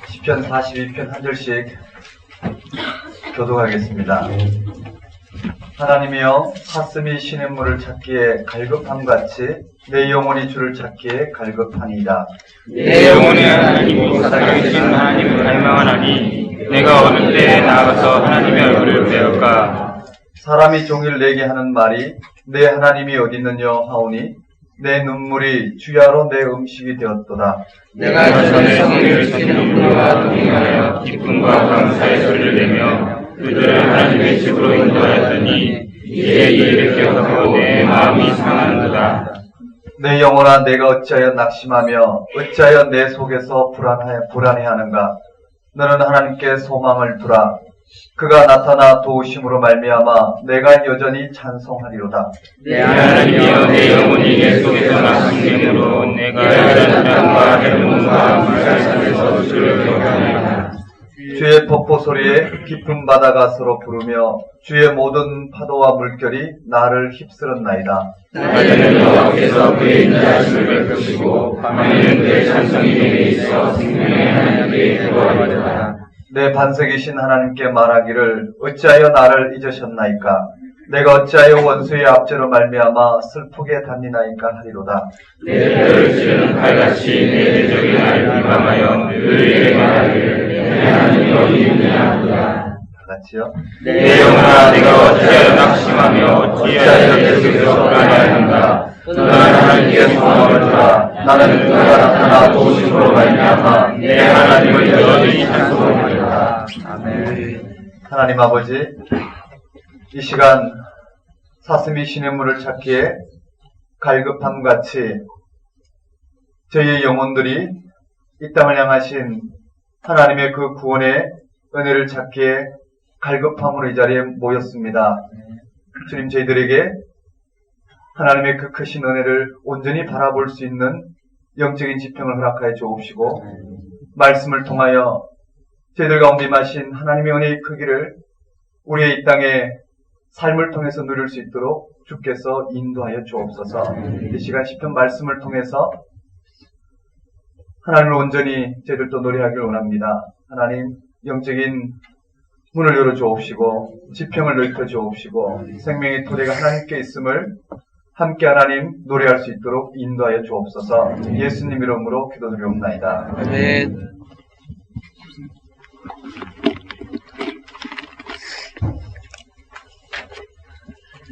시편 42편 한 절씩 교독하겠습니다. 하나님이여, 사슴이 시냇물을 찾기에 갈급함같이 내 영혼이 주를 찾기에 갈급하니이다. 내 영혼이 하나님이고 살아계신 하나님을 갈망하나니 내가 어느 때에 나아가서 하나님의 얼굴을 배울까. 사람이 종일 내게 하는 말이 내 하나님이 어디 있느냐 하오니 내 눈물이 주야로 내 음식이 되었도다. 내가 전에 성령을 지키는 눈물과 동행하여 기쁨과 감사의 소리를 내며 그들을 하나님의 집으로 인도하였더니 이제 이를 기억하고 내 마음이 상하는도다. 내 영혼아, 내가 어찌하여 낙심하며 어찌하여 내 속에서 불안해하는가. 너는 하나님께 소망을 두라. 그가 나타나 도우심으로 말미암아 내가 여전히 찬송하리로다. 내 하나님이여, 내 영혼이 내 속에서 낙심됨으로 내가 연단과 해문과 불살산에서 주를 기억하리라. 주의 폭포 소리에 깊은 바다가 서로 부르며 주의 모든 파도와 물결이 나를 휩쓸었나이다. 낮에는 여호와께서 그의 인자하심을 베푸시고 밤에는 그의 찬송이 내게 있어 생명의 하나님께 기도하리로다. 내 반석이신 하나님께 말하기를 어찌하여 나를 잊으셨나이까. 내가 어찌하여 원수의 압제로 말미암아 슬프게 다니나이까 하리로다. 내 뼈를 찌르는 칼같이 내 대적이 나를 비방하여 늘 말하기를 내 하나님이 어디 있느냐 하도다. 같이요. 내 영혼아, 내가 어찌하여 낙심하며 어찌하여 내 속에서 불안해하는가. 너는 하나님께 소망을 두라. 나는 그가 나타나 도우심으로 말미암아 내 하나님을 여전히 찬송하리로다. 아멘. 하나님 아버지, 이 시간 사슴이 시냇물을 찾기에 갈급함같이 저희의 영혼들이 이 땅을 향하신 하나님의 그 구원의 은혜를 찾기에 갈급함으로 이 자리에 모였습니다. 주님, 저희들에게 하나님의 그 크신 은혜를 온전히 바라볼 수 있는 영적인 지평을 허락하여 주옵시고, 말씀을 통하여 저희들 가운데 임하신 하나님의 은혜의 크기를 우리의 이 땅의 삶을 통해서 누릴 수 있도록 주께서 인도하여 주옵소서. 이 시간 시편 말씀을 통해서 하나님을 온전히 저희들도 노래하기를 원합니다. 하나님, 영적인 문을 열어 주옵시고 지평을 넓혀 주옵시고 생명의 토대가 하나님께 있음을 함께 하나님 노래할 수 있도록 인도하여 주옵소서. 예수님 이름으로 기도드리옵나이다. 아멘.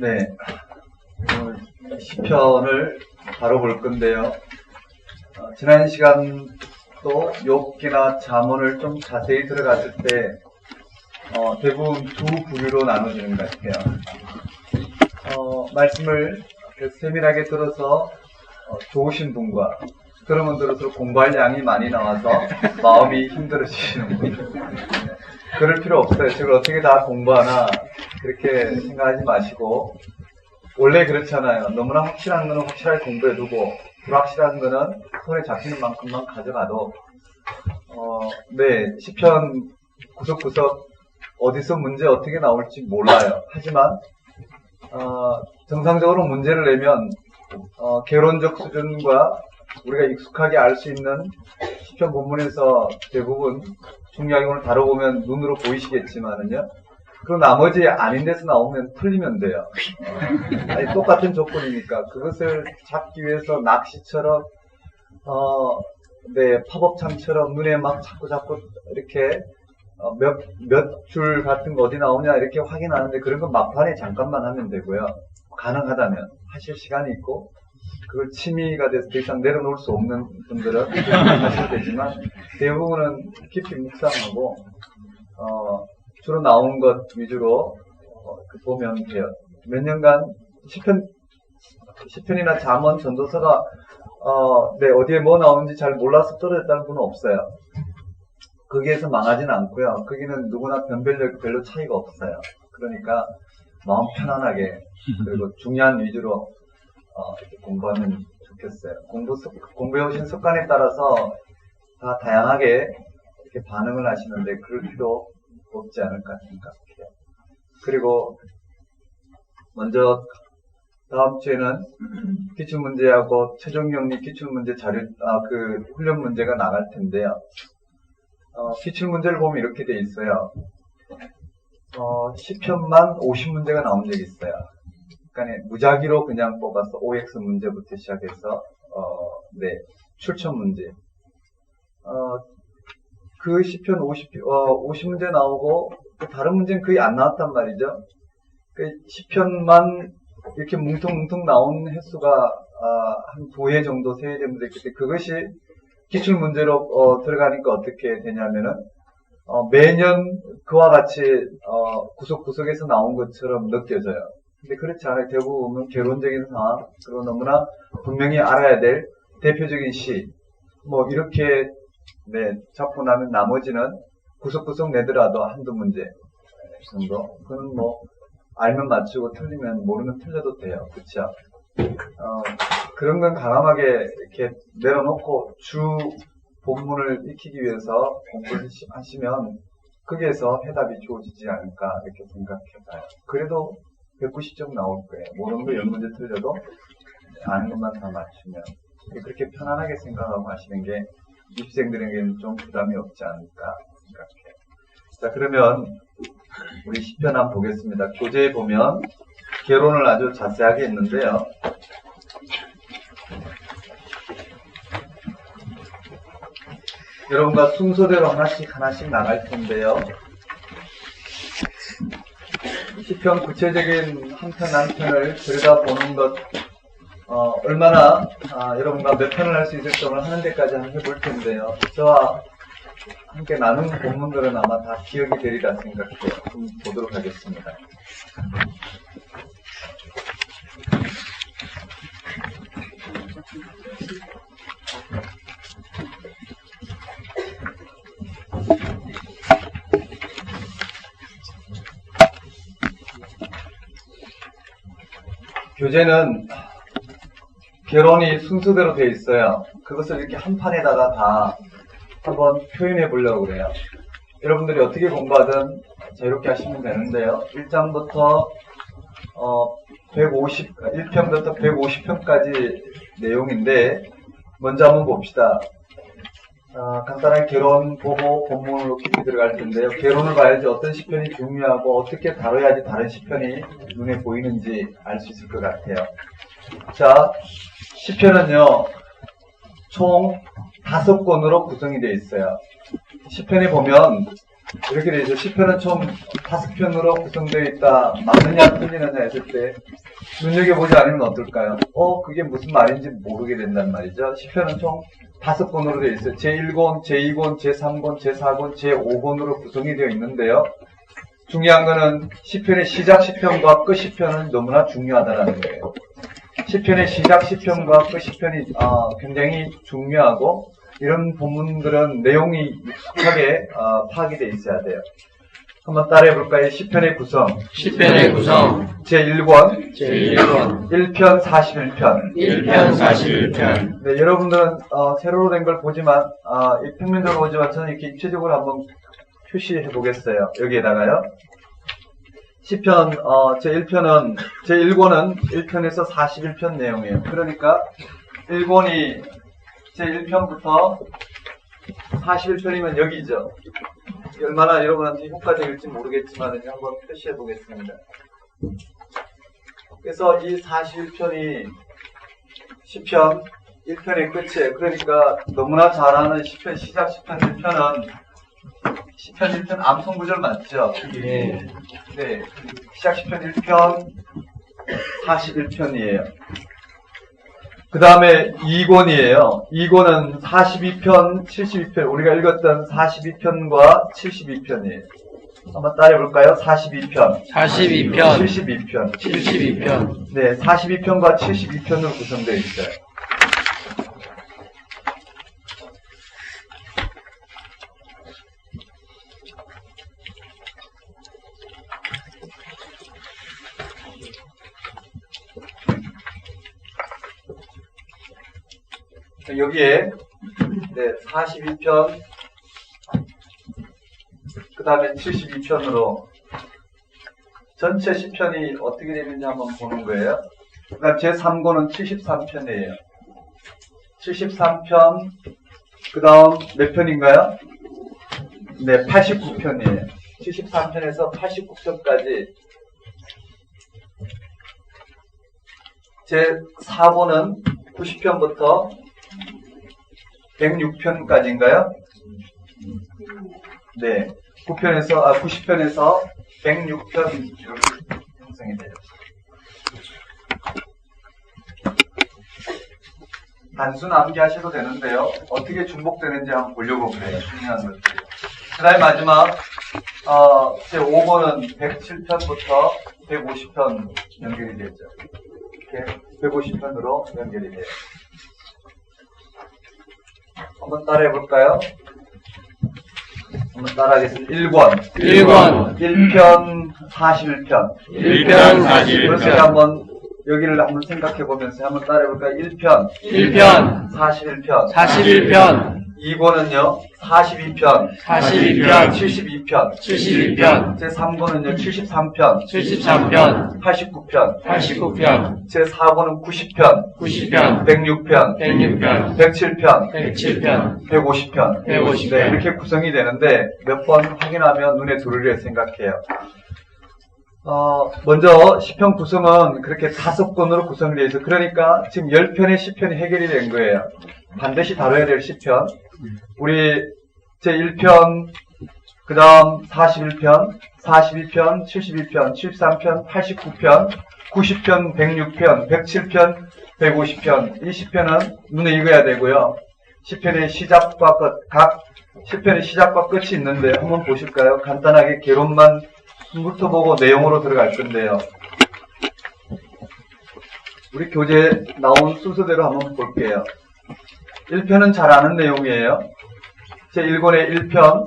네, 시편을 바로 볼 건데요. 지난 시간도 욥기나 잠언을 좀 자세히 들어갔을 때 대부분 두 부류로 나눠지는 것 같아요. 말씀을 세밀하게 들어서 좋으신 분과 들으면 들을수록 공부할 양이 많이 나와서 마음이 힘들어지시는 분. 그럴 필요 없어요. 저걸 어떻게 다 공부하나 그렇게 생각하지 마시고, 원래 그렇잖아요. 너무나 확실한 거는 확실하게 공부해두고 불확실한 거는 손에 잡히는 만큼만 가져가도 네, 시편 구석구석 어디서 문제 어떻게 나올지 몰라요. 하지만 정상적으로 문제를 내면 개론적 수준과 우리가 익숙하게 알 수 있는 시편 본문에서 대부분 중요하게 오늘 다뤄보면 눈으로 보이시겠지만은요. 그리고 나머지 아닌 데서 나오면 틀리면 돼요. 아니, 똑같은 조건이니까 그것을 잡기 위해서 낚시처럼 네, 팝업창처럼 눈에 막 자꾸 이렇게 몇 줄 같은 거 어디 나오냐 이렇게 확인하는데 그런 건 막판에 잠깐만 하면 되고요. 가능하다면 하실 시간이 있고 그걸 취미가 돼서 더 이상 내려놓을 수 없는 분들은 하셔도 되지만 대부분은 깊이 묵상하고 주로 나온 것 위주로 보면 돼요. 몇 년간 시편이나 잠언, 전도서가 네, 어디에 뭐 나오는지 잘 몰라서 떨어졌다는 분은 없어요. 거기에서 망하진 않고요. 거기는 누구나 변별력 별로 차이가 없어요. 그러니까 마음 편안하게 그리고 중요한 위주로 이렇게 공부하면 좋겠어요. 공부해 오신 습관에 따라서 다 다양하게 이렇게 반응을 하시는데 그럴 필요 없지 않을까 생각해요. 그리고 먼저 다음 주에는 기출문제하고 최종영리 기출문제 자료, 훈련 문제가 나갈 텐데요. 기출문제를 보면 이렇게 돼 있어요. 시편만 50문제가 나온 적이 있어요. 그러니까 무작위로 그냥 뽑아서 OX 문제부터 시작해서 출처 문제. 그 시편 50문제 나오고 다른 문제는 거의 안 나왔단 말이죠. 그 시편만 이렇게 뭉텅뭉텅 나온 횟수가 한 2회 정도, 3회 정도 됐기 때문에 그것이 기출문제로 들어가니까 어떻게 되냐면은 매년 그와 같이 구석구석에서 나온 것처럼 느껴져요. 근데 그렇지 않아요. 대부분은 개론적인 상황, 그리고 너무나 분명히 알아야 될 대표적인 시, 뭐 이렇게 잡고 나면 나머지는 구석구석 내더라도 한두 문제 정도. 그건 뭐 알면 맞추고 틀리면 모르면 틀려도 돼요. 그렇죠? 그런 건 가감하게 이렇게 내려놓고 주 본문을 익히기 위해서 공부를 하시면 거기에서 해답이 주어지지 않을까 이렇게 생각해봐요. 그래도 190점 나올 거예요. 모르는 거 10문제 틀려도 아는 것만 다 맞추면. 그렇게 편안하게 생각하고 하시는 게 입시생들에게는 좀 부담이 없지 않을까 생각해요. 자, 그러면 우리 시편 한번 보겠습니다. 교재에 보면 개론을 아주 자세하게 했는데요. 여러분과 순서대로 하나씩 나갈 텐데요. 시편 구체적인 한 편 한 편을 들여다보는 것, 얼마나 여러분과 몇 편을 할 수 있을지 하는 데까지 한번 해볼 텐데요. 저와 함께 나눈 본문들은 아마 다 기억이 되리라 생각해 좀 보도록 하겠습니다. 교재는 개론이 순서대로 되어 있어요. 그것을 이렇게 한 판에다가 다 한번 표현해 보려고 그래요. 여러분들이 어떻게 공부하든 자유롭게 하시면 되는데요. 1장부터 1편부터 150편까지 내용인데 먼저 한번 봅시다. 간단한 개론 보고 본문으로 깊이 들어갈 텐데요. 개론을 봐야지 어떤 시편이 중요하고 어떻게 다뤄야지 다른 시편이 눈에 보이는지 알 수 있을 것 같아요. 자, 시편은요, 총 5권으로 구성이 되어 있어요. 시편에 보면 이렇게 되어 있어요. 시편은 총 5편으로 구성되어 있다. 맞느냐 틀리느냐 했을 때 눈여겨보지 않으면 어떨까요? 그게 무슨 말인지 모르게 된단 말이죠. 시편은 총 5권으로 되어 있어요. 제1권, 제2권, 제3권, 제4권, 제5권으로 구성이 되어 있는데요. 중요한 거는 시편의 시작 시편과 끝 시편은 너무나 중요하다는 거예요. 시편의 시작 시편과 끝 시편이 굉장히 중요하고 이런 본문들은 내용이 익숙하게 파악이 되어 있어야 돼요. 한번 따라해 볼까요? 시편의 구성. 시편의 구성. 제1권. 1편 41편. 1편 41편. 네, 여러분들은 세로로 된 걸 보지만 평면적으로 보지만 저는 이렇게 입체적으로 한번 표시해 보겠어요. 여기에다가요. 시편 제1편은 제1권은 1편에서 41편 내용이에요. 그러니까 1권이 제1편부터 41편이면 여기죠. 얼마나 여러분한테 효과적일지 모르겠지만 한번 표시해 보겠습니다. 그래서 이 41편이 시편 1편의 끝이에요. 그러니까 너무나 잘 아는 시편 시작 시편 1편은 시편 1편 암송 구절 맞죠? 네. 네. 시작 시편 1편 41편이에요. 그 다음에 2권이에요. 2권은 42편, 72편. 우리가 읽었던 42편과 72편이에요. 한번 따라해볼까요? 42편. 42편. 72편. 72편. 네, 42편과 72편으로 구성되어 있어요. 여기에 42편 그 다음에 72편으로 전체 시편이 어떻게 되는지 한번 보는 거예요. 그 다음 제3권은 73편이에요. 73편 그 다음 몇 편인가요? 네, 89편이에요. 73편에서 89편까지. 제 4번은 90편부터 106편까지인가요? 네. 90편에서 106편 형성이 돼요. 단순 암기하셔도 되는데요. 어떻게 중복되는지 한번 보려고 그래요. 중요한 것들이. 그 다음에 마지막, 제 5번은 107편부터 150편 연결이 되죠. 이렇게 150편으로 연결이 돼요. 한번 따라해 볼까요? 한번 따라하겠습니다. 1권. 1편 41편. 1편 41편. 그렇게 한번 여기를 한번 생각해 보면서 한번 따라해 볼까요? 1편 41편. 2권은요 42편. 72편. 제 3권은요 73편. 89편. 제 4권은 90편. 106편. 107편. 150편. 네, 이렇게 구성이 되는데 몇 번 확인하면 눈에 들으려 생각해요. 먼저 시편 구성은 그렇게 5권으로 구성되어 있어요. 그러니까 지금 10편의 시편이 해결이 된 거예요. 반드시 다뤄야 될 시편. 우리 제1편, 그 다음 41편, 42편, 72편, 73편, 89편, 90편, 106편, 107편, 150편. 이 시편은 눈에 익어야 되고요. 시편의 시작과 끝이 있는데 한번 보실까요? 간단하게 개론만 훑어보고 내용으로 들어갈 건데요. 우리 교재에 나온 순서대로 한번 볼게요. 1편은 잘 아는 내용이에요. 제1권의 1편.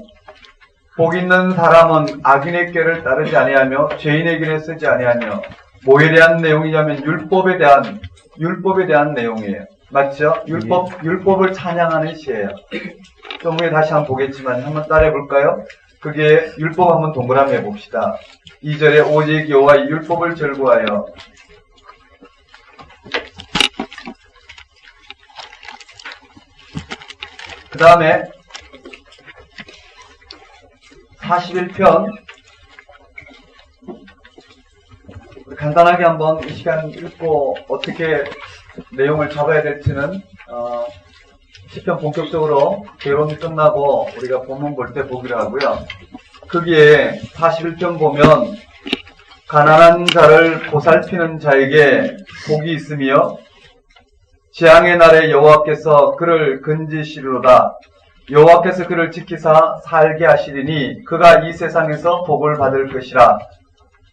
복 있는 사람은 악인의 꾀를 따르지 아니하며 죄인의 길에 쓰지 아니하며 뭐에 대한 내용이냐면 율법에 대한 내용이에요. 맞죠? 율법을 찬양하는 시예요. 좀 후에 다시 한번 보겠지만 한번 따라해 볼까요? 그게 율법 한번 동그라미 해봅시다. 2절에 오직 여호와의 율법을 절구하여 그 다음에 41편 간단하게 한번 이 시간 읽고 어떻게 내용을 잡아야 될지는 시편 본격적으로 개론이 끝나고 우리가 본문 볼 때 보기로 하고요. 거기에 41편 보면 가난한 자를 보살피는 자에게 복이 있으며 재앙의 날에 여호와께서 그를 건지시리로다. 여호와께서 그를 지키사 살게 하시리니 그가 이 세상에서 복을 받을 것이라.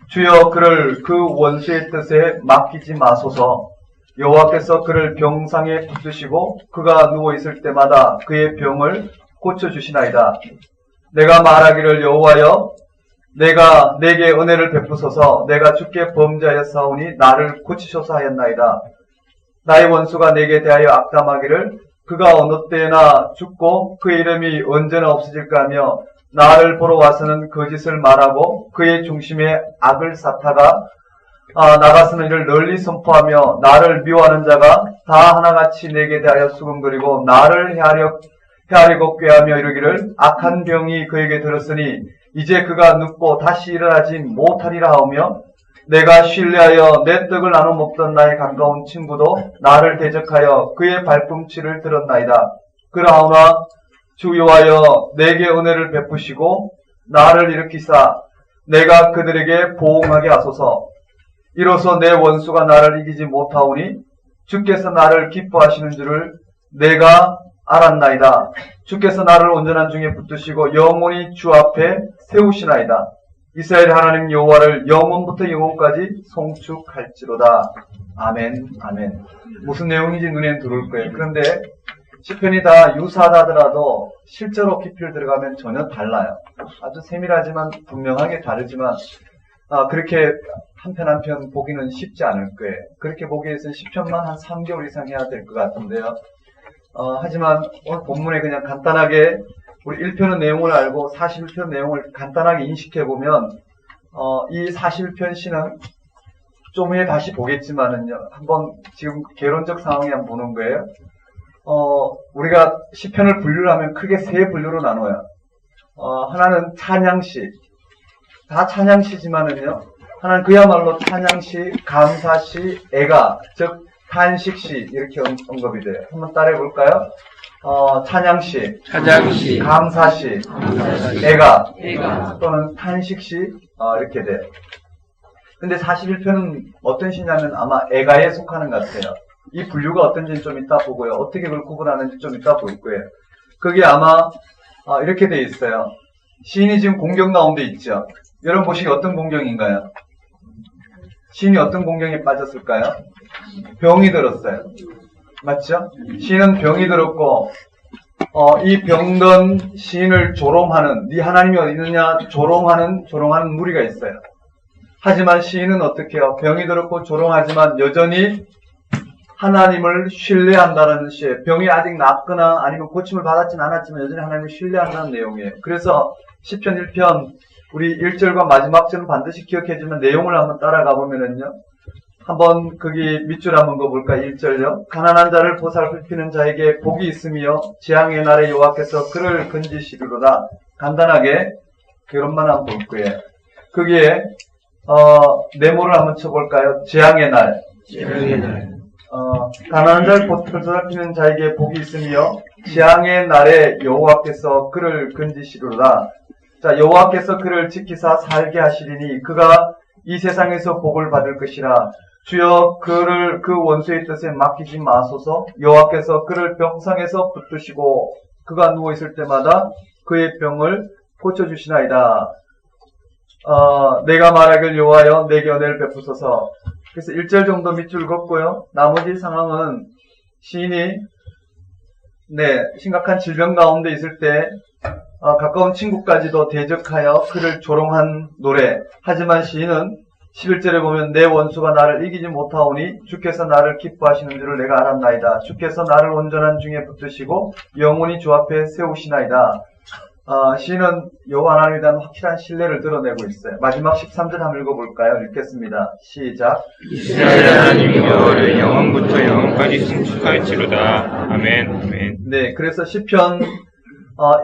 주여 그를 그 원수의 뜻에 맡기지 마소서. 여호와께서 그를 병상에 붙드시고 그가 누워있을 때마다 그의 병을 고쳐주시나이다. 내가 말하기를 여호와여 내가 내게 은혜를 베푸소서. 내가 주께 범죄하였사오니 나를 고치소서 하였나이다. 나의 원수가 내게 대하여 악담하기를 그가 어느 때나 죽고 그의 이름이 언제나 없어질까 하며 나를 보러 와서는 거짓을 말하고 그의 중심에 악을 쌓다가 나가서는 이를 널리 선포하며 나를 미워하는 자가 다 하나같이 내게 대하여 수군거리고 나를 헤아리고 꾀하며 이르기를 악한 병이 그에게 들었으니 이제 그가 눕고 다시 일어나지 못하리라 하며 내가 신뢰하여 내 떡을 나눠 먹던 나의 가까운 친구도 나를 대적하여 그의 발꿈치를 들었나이다. 그러하오나 주 여호와여 내게 은혜를 베푸시고 나를 일으키사 내가 그들에게 보응하게 하소서. 이로써 내 원수가 나를 이기지 못하오니 주께서 나를 기뻐하시는 줄을 내가 알았나이다. 주께서 나를 온전한 중에 붙드시고 영원히 주 앞에 세우시나이다. 이스라엘 하나님 여호와를 영원부터 영원까지 송축할지로다. 아멘. 아멘. 무슨 내용인지 눈에 들어올 거예요. 그런데 시편이 다 유사하다 하더라도 실제로 깊이를 들어가면 전혀 달라요. 아주 세밀하지만 분명하게 다르지만 그렇게 한 편 한 편 보기는 쉽지 않을 거예요. 그렇게 보기 위해서는 10편만 한 3개월 이상 해야 될 것 같은데요. 하지만 오늘 본문에 그냥 간단하게 우리 1편의 내용을 알고 41편 내용을 간단하게 인식해보면 이 41편 시는 좀 후에 다시 보겠지만은요. 한번 지금 개론적 상황에 한번 보는 거예요. 우리가 시편을 분류를 하면 크게 세 분류로 나눠요. 하나는 찬양시, 다 찬양시지만은요, 하나는 그야말로 찬양시, 감사시, 애가, 즉 탄식시 이렇게 언급이 돼요. 한번 따라해 볼까요? 찬양시, 감사시, 애가 또는 탄식시 이렇게 돼요. 근데 41편은 어떤 시냐면 아마 애가에 속하는 것 같아요. 이 분류가 어떤지는 좀 이따 보고요. 어떻게 그걸 구분하는지 좀 이따 볼 거예요. 그게 아마 이렇게 돼 있어요. 시인이 지금 공경 가운데 있죠. 여러분 보시기에 어떤 공경인가요? 시인이 어떤 공경에 빠졌을까요? 병이 들었어요. 맞죠? 시인은 병이 들었고 이 병든 시인을 조롱하는, 네 하나님이 어디 있느냐 조롱하는 무리가 있어요. 하지만 시인은 어떻게 해요? 병이 들었고 조롱하지만 여전히 하나님을 신뢰한다는 시에, 병이 아직 낫거나 아니면 고침을 받았진 않았지만 여전히 하나님을 신뢰한다는 내용이에요. 그래서 시편 1편 우리 1절과 마지막 절은 반드시 기억해주면 내용을 한번 따라가 보면은요, 한번 거기 밑줄 한번 그어볼까요? 1절요. 가난한 자를 보살피는 자에게 복이 있으며 재앙의 날에 여호와께서 그를 건지시리로다. 간단하게 결론만 한번 볼 거예요. 거기에 네모를 한번 쳐볼까요? 재앙의 날. 가난한 자를 보살피는 자에게 복이 있으며 재앙의 날에 여호와께서 그를 건지시리로다. 자, 여호와께서 그를 지키사 살게 하시리니 그가 이 세상에서 복을 받을 것이라. 주여 그를 그 원수의 뜻에 맡기지 마소서. 여호와께서 그를 병상에서 붙드시고 그가 누워있을 때마다 그의 병을 고쳐주시나이다. 내가 말하길 여호와여 내게 은혜를 베푸소서. 그래서 1절 정도 밑줄 긋고요. 나머지 상황은 시인이 심각한 질병 가운데 있을 때 가까운 친구까지도 대적하여 그를 조롱한 노래. 하지만 시인은 11절에 보면 내 원수가 나를 이기지 못하오니 주께서 나를 기뻐하시는 줄을 내가 알았나이다. 주께서 나를 온전한 중에 붙드시고 영원히 주 앞에 세우시나이다. 시인은 여호와 하나님에 대한 확실한 신뢰를 드러내고 있어요. 마지막 13절 한번 읽어볼까요? 읽겠습니다. 시작. 이스라엘 하나님 여호와를 영원부터 영원까지 송축할지로다. 아멘. 아멘. 네, 그래서 시편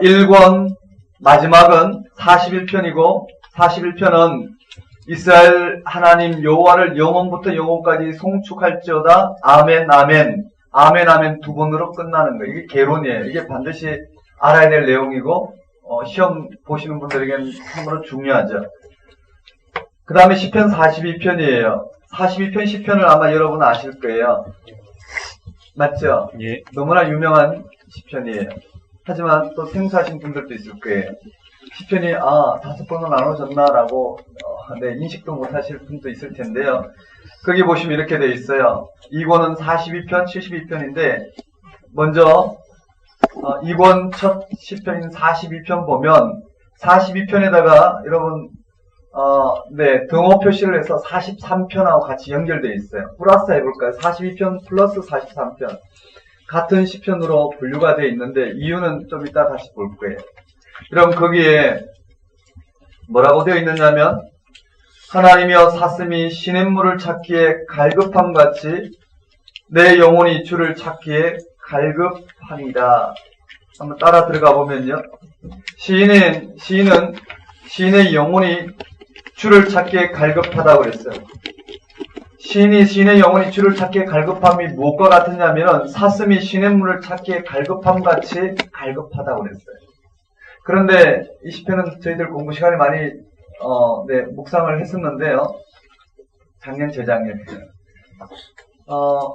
1권 마지막은 41편이고 41편은 이스라엘 하나님 여호와를 영원부터 영원까지 송축할지어다. 아멘 아멘. 아멘 아멘 두 번으로 끝나는 거예요. 이게 개론이에요. 이게 반드시 알아야 될 내용이고 시험 보시는 분들에게는 참으로 중요하죠. 그 다음에 시편 42편이에요. 42편 시편을 아마 여러분 아실 거예요. 맞죠? 예. 너무나 유명한 시편이에요. 하지만 또 생소하신 분들도 있을 거예요. 시편이 5번으로 나눠졌나라고 인식도 못하실 분도 있을 텐데요. 거기 보시면 이렇게 되어 있어요. 2권은 42편, 72편인데 먼저 2권 첫 시편인 42편 보면 42편에다가 여러분 등호 표시를 해서 43편하고 같이 연결되어 있어요. 플러스 해볼까요? 42편 플러스 43편. 같은 시편으로 분류가 되어 있는데 이유는 좀 이따 다시 볼 거예요. 그럼 거기에 뭐라고 되어 있느냐면 하나님이여 사슴이 시냇물을 찾기에 갈급함 같이 내 영혼이 주를 찾기에 갈급합니다. 한번 따라 들어가 보면요. 시인의 영혼이 주를 찾기에 갈급하다고 그랬어요. 시인의 영혼이 주를 찾기에 갈급함이 무엇과 같으냐면 사슴이 시냇물을 찾기에 갈급함 같이 갈급하다고 그랬어요. 그런데 이 시편은 저희들 공부 시간에 많이 묵상을 했었는데요. 작년 재작년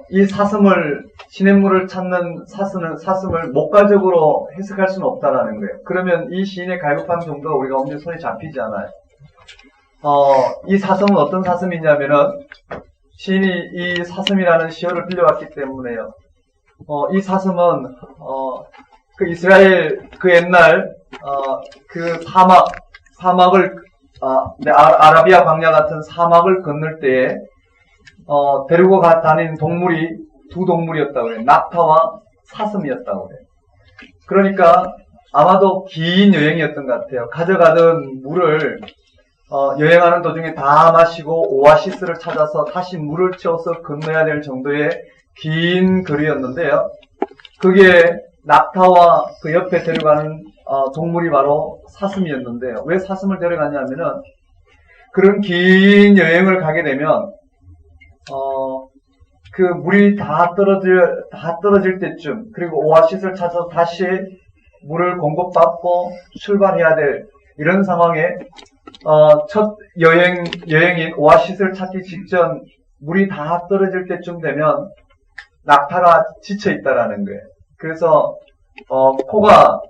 이 시냇물을 찾는 사슴을 목가적으로 해석할 수는 없다라는 거예요. 그러면 이 시인의 갈급함 정도가 우리가 엄청 손에 잡히지 않아요. 이 사슴은 어떤 사슴이냐면은 시인이 이 사슴이라는 시어를 빌려왔기 때문에요. 이 사슴은 그 이스라엘 그 옛날 그 사막을 아라비아 광야 같은 사막을 건널 때에 데리고 다니는 동물이 두 동물이었다고 그래요. 낙타와 사슴이었다고 그래요. 그러니까 아마도 긴 여행이었던 것 같아요. 가져가던 물을 여행하는 도중에 다 마시고 오아시스를 찾아서 다시 물을 채워서 건너야 될 정도의 긴 거리였는데요. 그게 낙타와 그 옆에 데려가는 동물이 바로 사슴이었는데, 왜 사슴을 데려갔냐면은 그런 긴 여행을 가게 되면 그 물이 다 떨어질 때쯤, 그리고 오아시스를 찾아서 다시 물을 공급받고 출발해야 될 이런 상황에 첫 여행인 오아시스를 찾기 직전 물이 다 떨어질 때쯤 되면 낙타가 지쳐 있다라는 거예요. 그래서 코가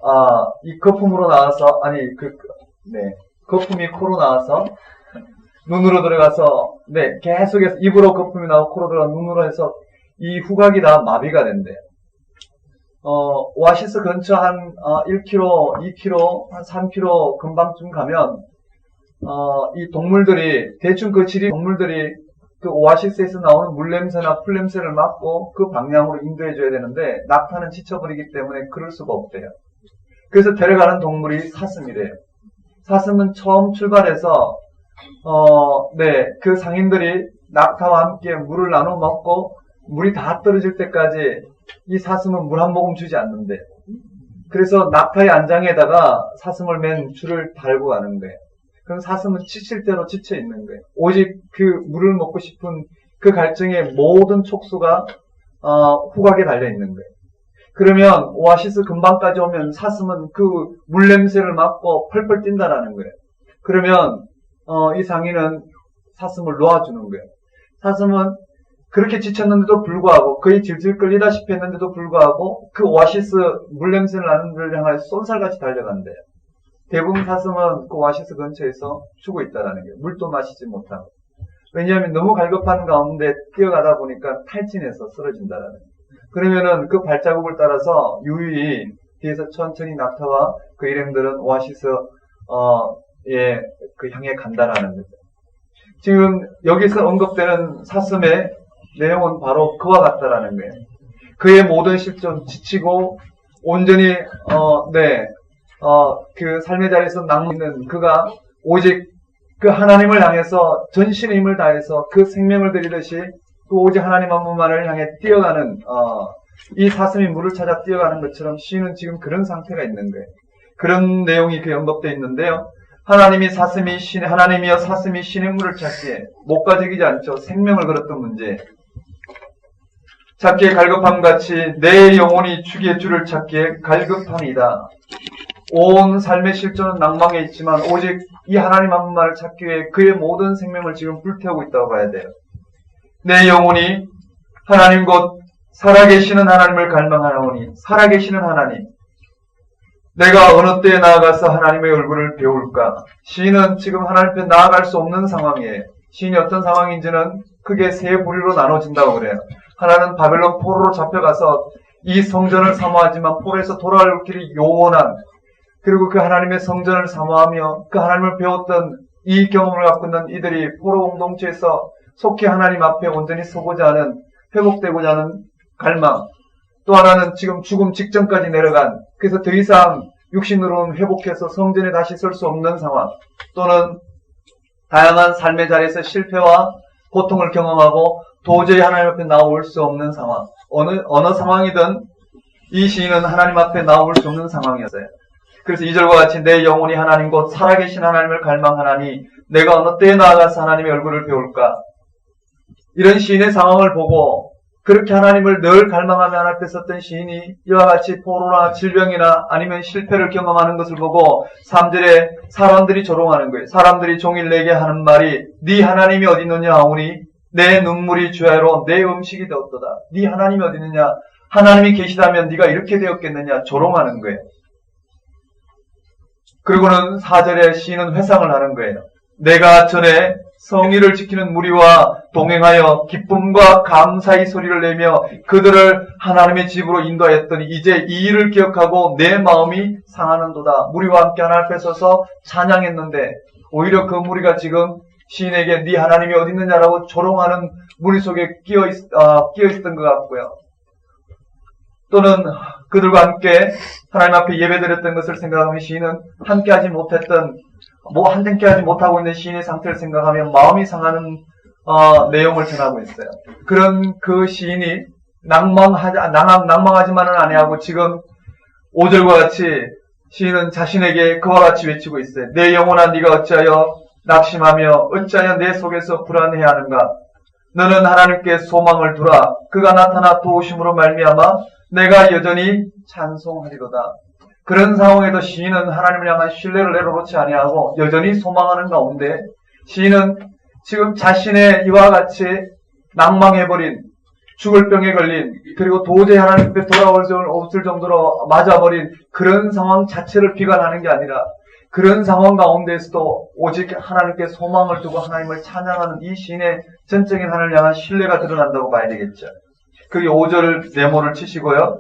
이 거품으로 나와서 거품이 코로 나와서 눈으로 들어가서 계속해서 입으로 거품이 나오고 코로 들어가 눈으로 해서 이 후각이 다 마비가 된대요. 오아시스 근처 한 1km, 2km, 한 3km 금방쯤 가면 이 동물들이 대충 그 지리 동물들이 그 오아시스에서 나오는 물 냄새나 풀 냄새를 맡고 그 방향으로 인도해줘야 되는데 낙타는 지쳐버리기 때문에 그럴 수가 없대요. 그래서 데려가는 동물이 사슴이래요. 사슴은 처음 출발해서 그 상인들이 낙타와 함께 물을 나눠 먹고 물이 다 떨어질 때까지 이 사슴은 물 한 모금 주지 않는데, 그래서 낙타의 안장에다가 사슴을 맨 줄을 달고 가는 거예요. 그럼 사슴은 지칠 대로 지쳐 있는 거예요. 오직 그 물을 먹고 싶은 그 갈증의 모든 촉수가 후각에 달려 있는 거예요. 그러면 오아시스 근방까지 오면 사슴은 그 물 냄새를 맡고 펄펄 뛴다라는 거예요. 그러면 이 상인은 사슴을 놓아주는 거예요. 사슴은 그렇게 지쳤는데도 불구하고, 거의 질질 끌리다시피 했는데도 불구하고 그 오아시스 물 냄새를 나는 데를 향해 쏜살같이 달려간대요. 대부분 사슴은 그 오아시스 근처에서 죽어 있다라는 거예요. 물도 마시지 못하고. 왜냐하면 너무 갈급한 가운데 뛰어가다 보니까 탈진해서 쓰러진다라는 거예요. 그러면은 그 발자국을 따라서 유유히 뒤에서 천천히 낙타와 그 일행들은 오아시스 그 향해 간다라는 거죠. 지금 여기서 언급되는 사슴의 내용은 바로 그와 같다라는 거예요. 그의 모든 실존, 지치고 온전히 그 삶의 자리에서 낭만있는 그가 오직 그 하나님을 향해서 전신의 힘을 다해서 그 생명을 들이듯이 그 오직 하나님 한 분만을 향해 뛰어가는 이 사슴이 물을 찾아 뛰어가는 것처럼 시인은 지금 그런 상태가 있는 거예요. 그런 내용이 그 언급되어 있는데요. 하나님이여 사슴이 신의 물을 찾기에 목과 적이지 않죠. 생명을 걸었던 문제. 찾기에 갈급함같이 내 영혼이 주기의 주를 찾기에 갈급함이다. 온 삶의 실존은 낭망에 있지만 오직 이 하나님 한 분만을 찾기 위해 그의 모든 생명을 지금 불태우고 있다고 봐야 돼요. 내 영혼이 하나님 곧 살아계시는 하나님을 갈망하나오니, 살아계시는 하나님, 내가 어느 때에 나아가서 하나님의 얼굴을 배울까? 시인은 지금 하나님 앞에 나아갈 수 없는 상황이에요. 시인이 어떤 상황인지는 크게 세 부류로 나눠진다고 그래요. 하나는 바벨론 포로로 잡혀가서 이 성전을 사모하지만 포로에서 돌아올 길이 요원한, 그리고 그 하나님의 성전을 사모하며 그 하나님을 배웠던 이 경험을 갖고 있는 이들이 포로 공동체에서 속히 하나님 앞에 온전히 서고자 하는, 회복되고자 하는 갈망. 또 하나는 지금 죽음 직전까지 내려간, 그래서 더 이상 육신으로는 회복해서 성전에 다시 설 수 없는 상황, 또는 다양한 삶의 자리에서 실패와 고통을 경험하고 도저히 하나님 앞에 나올 수 없는 상황, 어느 상황이든 이 시인은 하나님 앞에 나올 수 없는 상황이었어요. 그래서 2절과 같이 내 영혼이 하나님 곧 살아계신 하나님을 갈망하나니 내가 어느 때에 나아가서 하나님의 얼굴을 배울까? 이런 시인의 상황을 보고 그렇게 하나님을 늘 갈망하며 하나님 앞에 섰던 시인이 이와 같이 포로나 질병이나 아니면 실패를 경험하는 것을 보고 3절에 사람들이 조롱하는 거예요. 사람들이 종일 내게 하는 말이 네 하나님이 어디 있느냐 하오니 내 눈물이 주야로 내 음식이 되었도다. 네 하나님이 어디 있느냐? 하나님이 계시다면 네가 이렇게 되었겠느냐? 조롱하는 거예요. 그리고는 4절에 시인은 회상을 하는 거예요. 내가 전에 성의를 지키는 무리와 동행하여 기쁨과 감사의 소리를 내며 그들을 하나님의 집으로 인도하였더니 이제 이 일을 기억하고 내 마음이 상하는도다. 무리와 함께 하나님 앞에 서서 찬양했는데 오히려 그 무리가 지금 시인에게 네 하나님이 어디 있느냐라고 조롱하는 무리 속에 끼어 있었던 것 같고요. 또는 그들과 함께 하나님 앞에 예배드렸던 것을 생각하면 시인은 함께하지 못하고 있는 시인의 상태를 생각하면 마음이 상하는 내용을 전하고 있어요. 그런 그 시인이 낭망하지만은 아니하고 지금 5절과 같이 시인은 자신에게 그와 같이 외치고 있어요. 내 영혼아 네가 어찌하여 낙심하며 어찌하여 내 속에서 불안해하는가. 너는 하나님께 소망을 두라. 그가 나타나 도우심으로 말미암아 내가 여전히 찬송하리로다. 그런 상황에도 시인은 하나님을 향한 신뢰를 내려놓지 아니하고 여전히 소망하는 가운데 시인은 지금 자신의 이와 같이 낭망해버린, 죽을 병에 걸린, 그리고 도저히 하나님 앞에 돌아올 수 없을 정도로 맞아버린 그런 상황 자체를 비관하는 게 아니라 그런 상황 가운데에서도 오직 하나님께 소망을 두고 하나님을 찬양하는 이 시인의 전적인 하나님을 향한 신뢰가 드러난다고 봐야 되겠죠. 그게 5절 네모를 치시고요.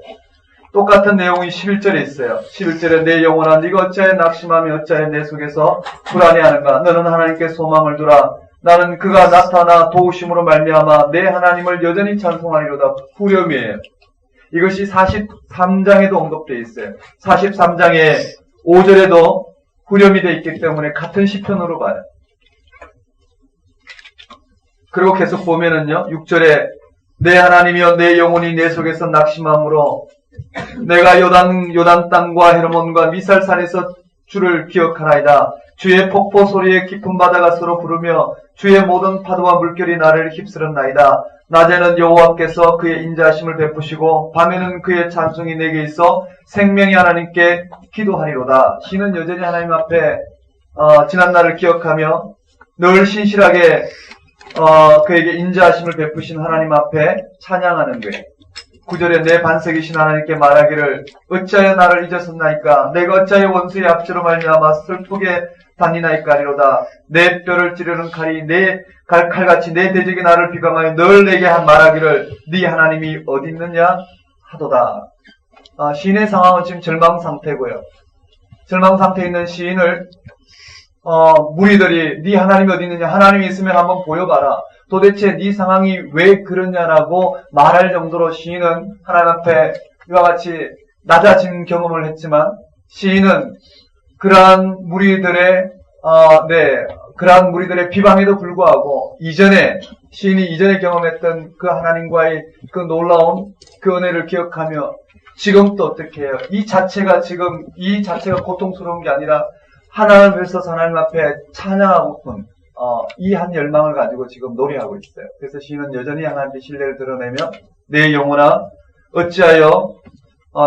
똑같은 내용이 11절에 있어요. 11절에 내 영혼아 네가 어찌하여 낙심하며 어찌하여 내 속에서 불안해하는가. 너는 하나님께 소망을 두라. 나는 그가 나타나 도우심으로 말미암아 내 하나님을 여전히 찬송하리로다. 후렴이에요. 이것이 43장에도 언급되어 있어요. 43장의 5절에도 후렴이 되어 있기 때문에 같은 시편으로 봐요. 그리고 계속 보면은요, 6절에 내 하나님이여 내 영혼이 내 속에서 낙심함으로 내가 요단 땅과 헤르몬과 미살산에서 주를 기억하나이다. 주의 폭포 소리에 깊은 바다가 서로 부르며 주의 모든 파도와 물결이 나를 휩쓸었나이다. 낮에는 여호와께서 그의 인자하심을 베푸시고 밤에는 그의 찬송이 내게 있어 생명의 하나님께 기도하리로다. 시는 여전히 하나님 앞에 지난날을 기억하며 늘 신실하게 그에게 인자하심을 베푸신 하나님 앞에 찬양하는 거예요. 9절에 내 반석이신 하나님께 말하기를 어찌하여 나를 잊었었나이까. 내가 어찌하여 원수의 압제로 말미암아 슬프게 다니나이까 하리로다. 내 뼈를 찌르는 칼이 내 칼같이 내 대적이 나를 비방하여 늘 내게 말하기를 네 하나님이 어디 있느냐 하도다. 시인의 상황은 지금 절망 상태고요. 절망 상태에 있는 시인을 무리들이 네 하나님이 어디 있느냐, 하나님이 있으면 한번 보여봐라. 도대체 네 상황이 왜 그러냐라고 말할 정도로 시인은 하나님 앞에 이와 같이 낮아진 경험을 했지만 시인은 그러한 무리들의 비방에도 불구하고 시인이 이전에 경험했던 그 하나님과의 그 놀라운 그 은혜를 기억하며 지금 또 어떻게 해요? 이 자체가 고통스러운 게 아니라 하나님을 위해서 하나님 앞에 찬양하고픈 이 한 열망을 가지고 지금 노래하고 있어요. 그래서 시인은 여전히 하나님께 신뢰를 드러내며 내 영혼아 어찌하여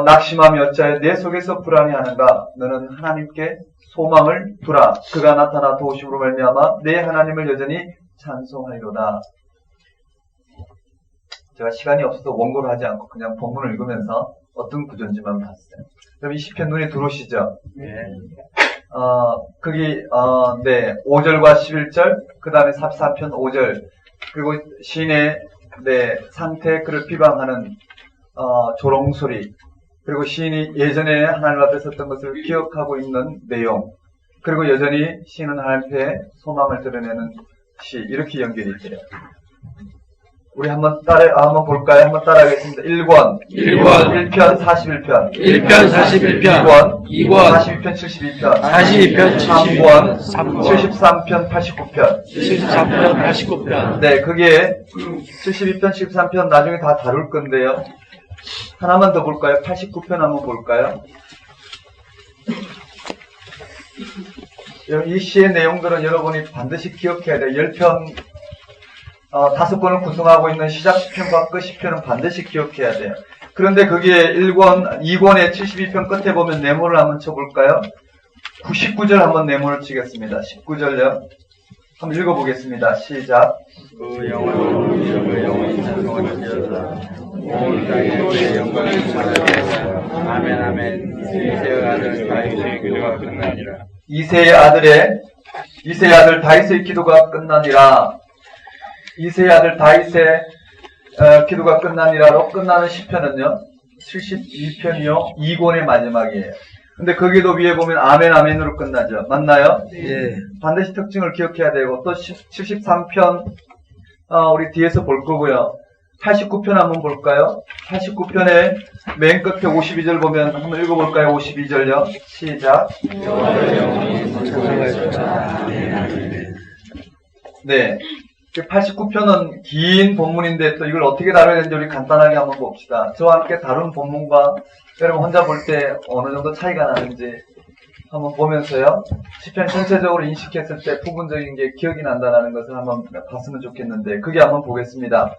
낙심하며 어찌하여 내 속에서 불안해하는가. 너는 하나님께 소망을 두라. 그가 나타나 도우심으로 말미암아 내 하나님을 여전히 찬송하리로다. 제가 시간이 없어서 원고를 하지 않고 그냥 본문을 읽으면서 어떤 구조인지만 봤어요. 그럼 이 시편 눈에 들어오시죠? 네. 5절과 11절, 그 다음에 44편 5절, 그리고 시인의 상태, 그를 비방하는 조롱소리, 그리고 시인이 예전에 하나님 앞에 섰던 것을 기억하고 있는 내용, 그리고 여전히 시인은 하나님 앞에 소망을 드러내는 시, 이렇게 연결이 돼요. 우리 한번 볼까요? 한번 따라하겠습니다. 1권, 1편 41편, 2권, 42편 72편, 3권, 73편 89편. 네, 그게 72편, 73편 나중에 다 다룰 건데요. 하나만 더 볼까요? 89편 한번 볼까요? 이 시의 내용들은 여러분이 반드시 기억해야 돼요. 10편, 5권을 구성하고 있는 시작 시편과 끝 시편은 반드시 기억해야 돼요. 그런데 그게 2권의 72편 끝에 보면 네모를 한번 쳐볼까요? 99절 한번 네모를 치겠습니다. 19절요. 한번 읽어보겠습니다. 시작. 그 영원히 찬송하시리로다. 온 땅에 그의 영광이 찬송하리로다. 아멘 아멘. 이새의 아들 다윗의 기도가 끝나니라. 이새의 아들 다윗의 기도가 끝나니라. 이새의 아들 다윗의 기도가 끝나니라로 끝나는 시편은요 72편이요 2권의 마지막이에요. 근데 거기도 위에 보면 아멘 아멘으로 끝나죠. 맞나요? 예. 반드시 특징을 기억해야 되고 또 73편 우리 뒤에서 볼 거고요. 89편 한번 볼까요? 89편의 맨 끝에 52절 보면 한번 읽어볼까요? 52절요. 시작. 네. 89편은 긴 본문인데 또 이걸 어떻게 다뤄야 되는지 우리 간단하게 한번 봅시다. 저와 함께 다룬 본문과 여러분 혼자 볼 때 어느 정도 차이가 나는지 한번 보면서요. 시편 전체적으로 인식했을 때 부분적인 게 기억이 난다는 것을 한번 봤으면 좋겠는데 그게 한번 보겠습니다.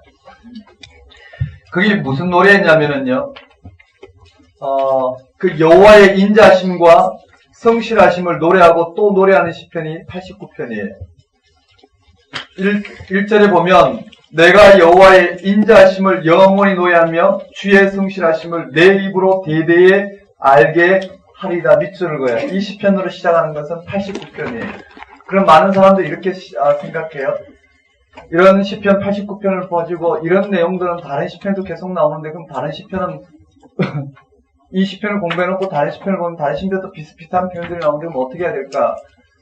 그게 무슨 노래냐면은요. 그 여호와의 인자하심과 성실하심을 노래하고 또 노래하는 시편이 89편이에요. 1절에 보면 내가 여호와의 인자하심을 영원히 노래하며 주의 성실하심을 내 입으로 대대에 알게 하리다. 밑줄을 그어요. 이 시편으로 시작하는 것은 89편이에요. 그럼 많은 사람들이 이렇게 생각해요. 이런 시편 89편을 가지고 이런 내용들은 다른 시편도 계속 나오는데 그럼 다른 시편은 이 시편을 공부해놓고 다른 시편을 보면 다른 시편도 비슷비슷한 표현들이 나오는데 그럼 어떻게 해야 될까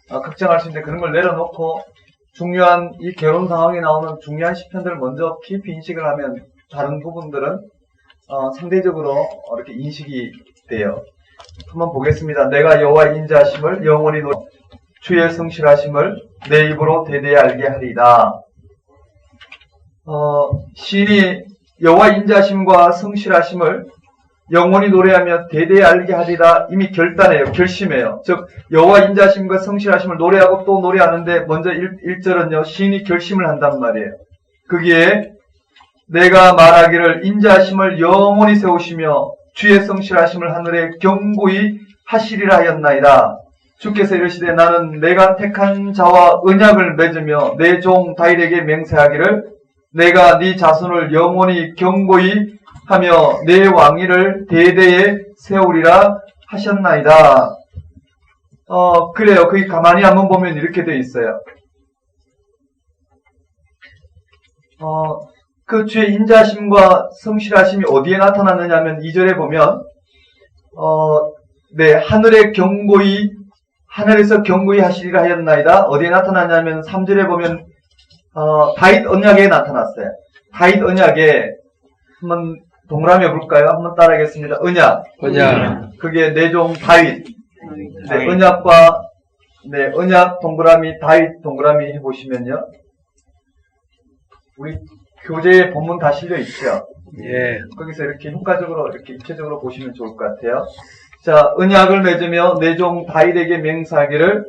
걱정할 수 있는데 그런 걸 내려놓고 중요한 이 결혼 상황에 나오는 중요한 시편들을 먼저 깊이 인식을 하면 다른 부분들은 상대적으로 이렇게 인식이 돼요. 한번 보겠습니다. 내가 여호와의 인자하심을 영원히 주의 성실하심을 내 입으로 대대에 알게 하리다. 시인이 여호와의 인자하심과 성실하심을 영원히 노래하며 대대에 알게 하리다. 이미 결단해요. 결심해요. 즉 여호와의 인자하심과 성실하심을 노래하고 또 노래하는데 먼저 1절은요. 시인이 결심을 한단 말이에요. 거기에 내가 말하기를 인자하심을 영원히 세우시며 주의 성실하심을 하늘에 견고히 하시리라 하였나이다. 주께서 이르시되 나는 내가 택한 자와 언약을 맺으며 내 종 다윗에게 맹세하기를 내가 네 자손을 영원히 견고히 하며 내 왕위를 대대에 세우리라 하셨나이다. 그래요. 거기 가만히 한번 보면 이렇게 되어 있어요. 그 주의 인자하심과 성실하심이 어디에 나타났느냐 하면 2절에 보면 하늘에서 견고히 하시리라 하였나이다. 어디에 나타나냐면 3절에 보면 다윗 언약에 나타났어요. 다윗 언약에 한번 동그라미 해볼까요? 한번 따라하겠습니다. 언약. 그게 내 종 다윗. 네, 언약과 언약 동그라미 다윗 동그라미 해보시면요. 우리 교재에 본문 다 실려 있죠. 예. 거기서 이렇게 효과적으로 이렇게 입체적으로 보시면 좋을 것 같아요. 자, 언약을 맺으며 내 종 다윗에게 맹세하기를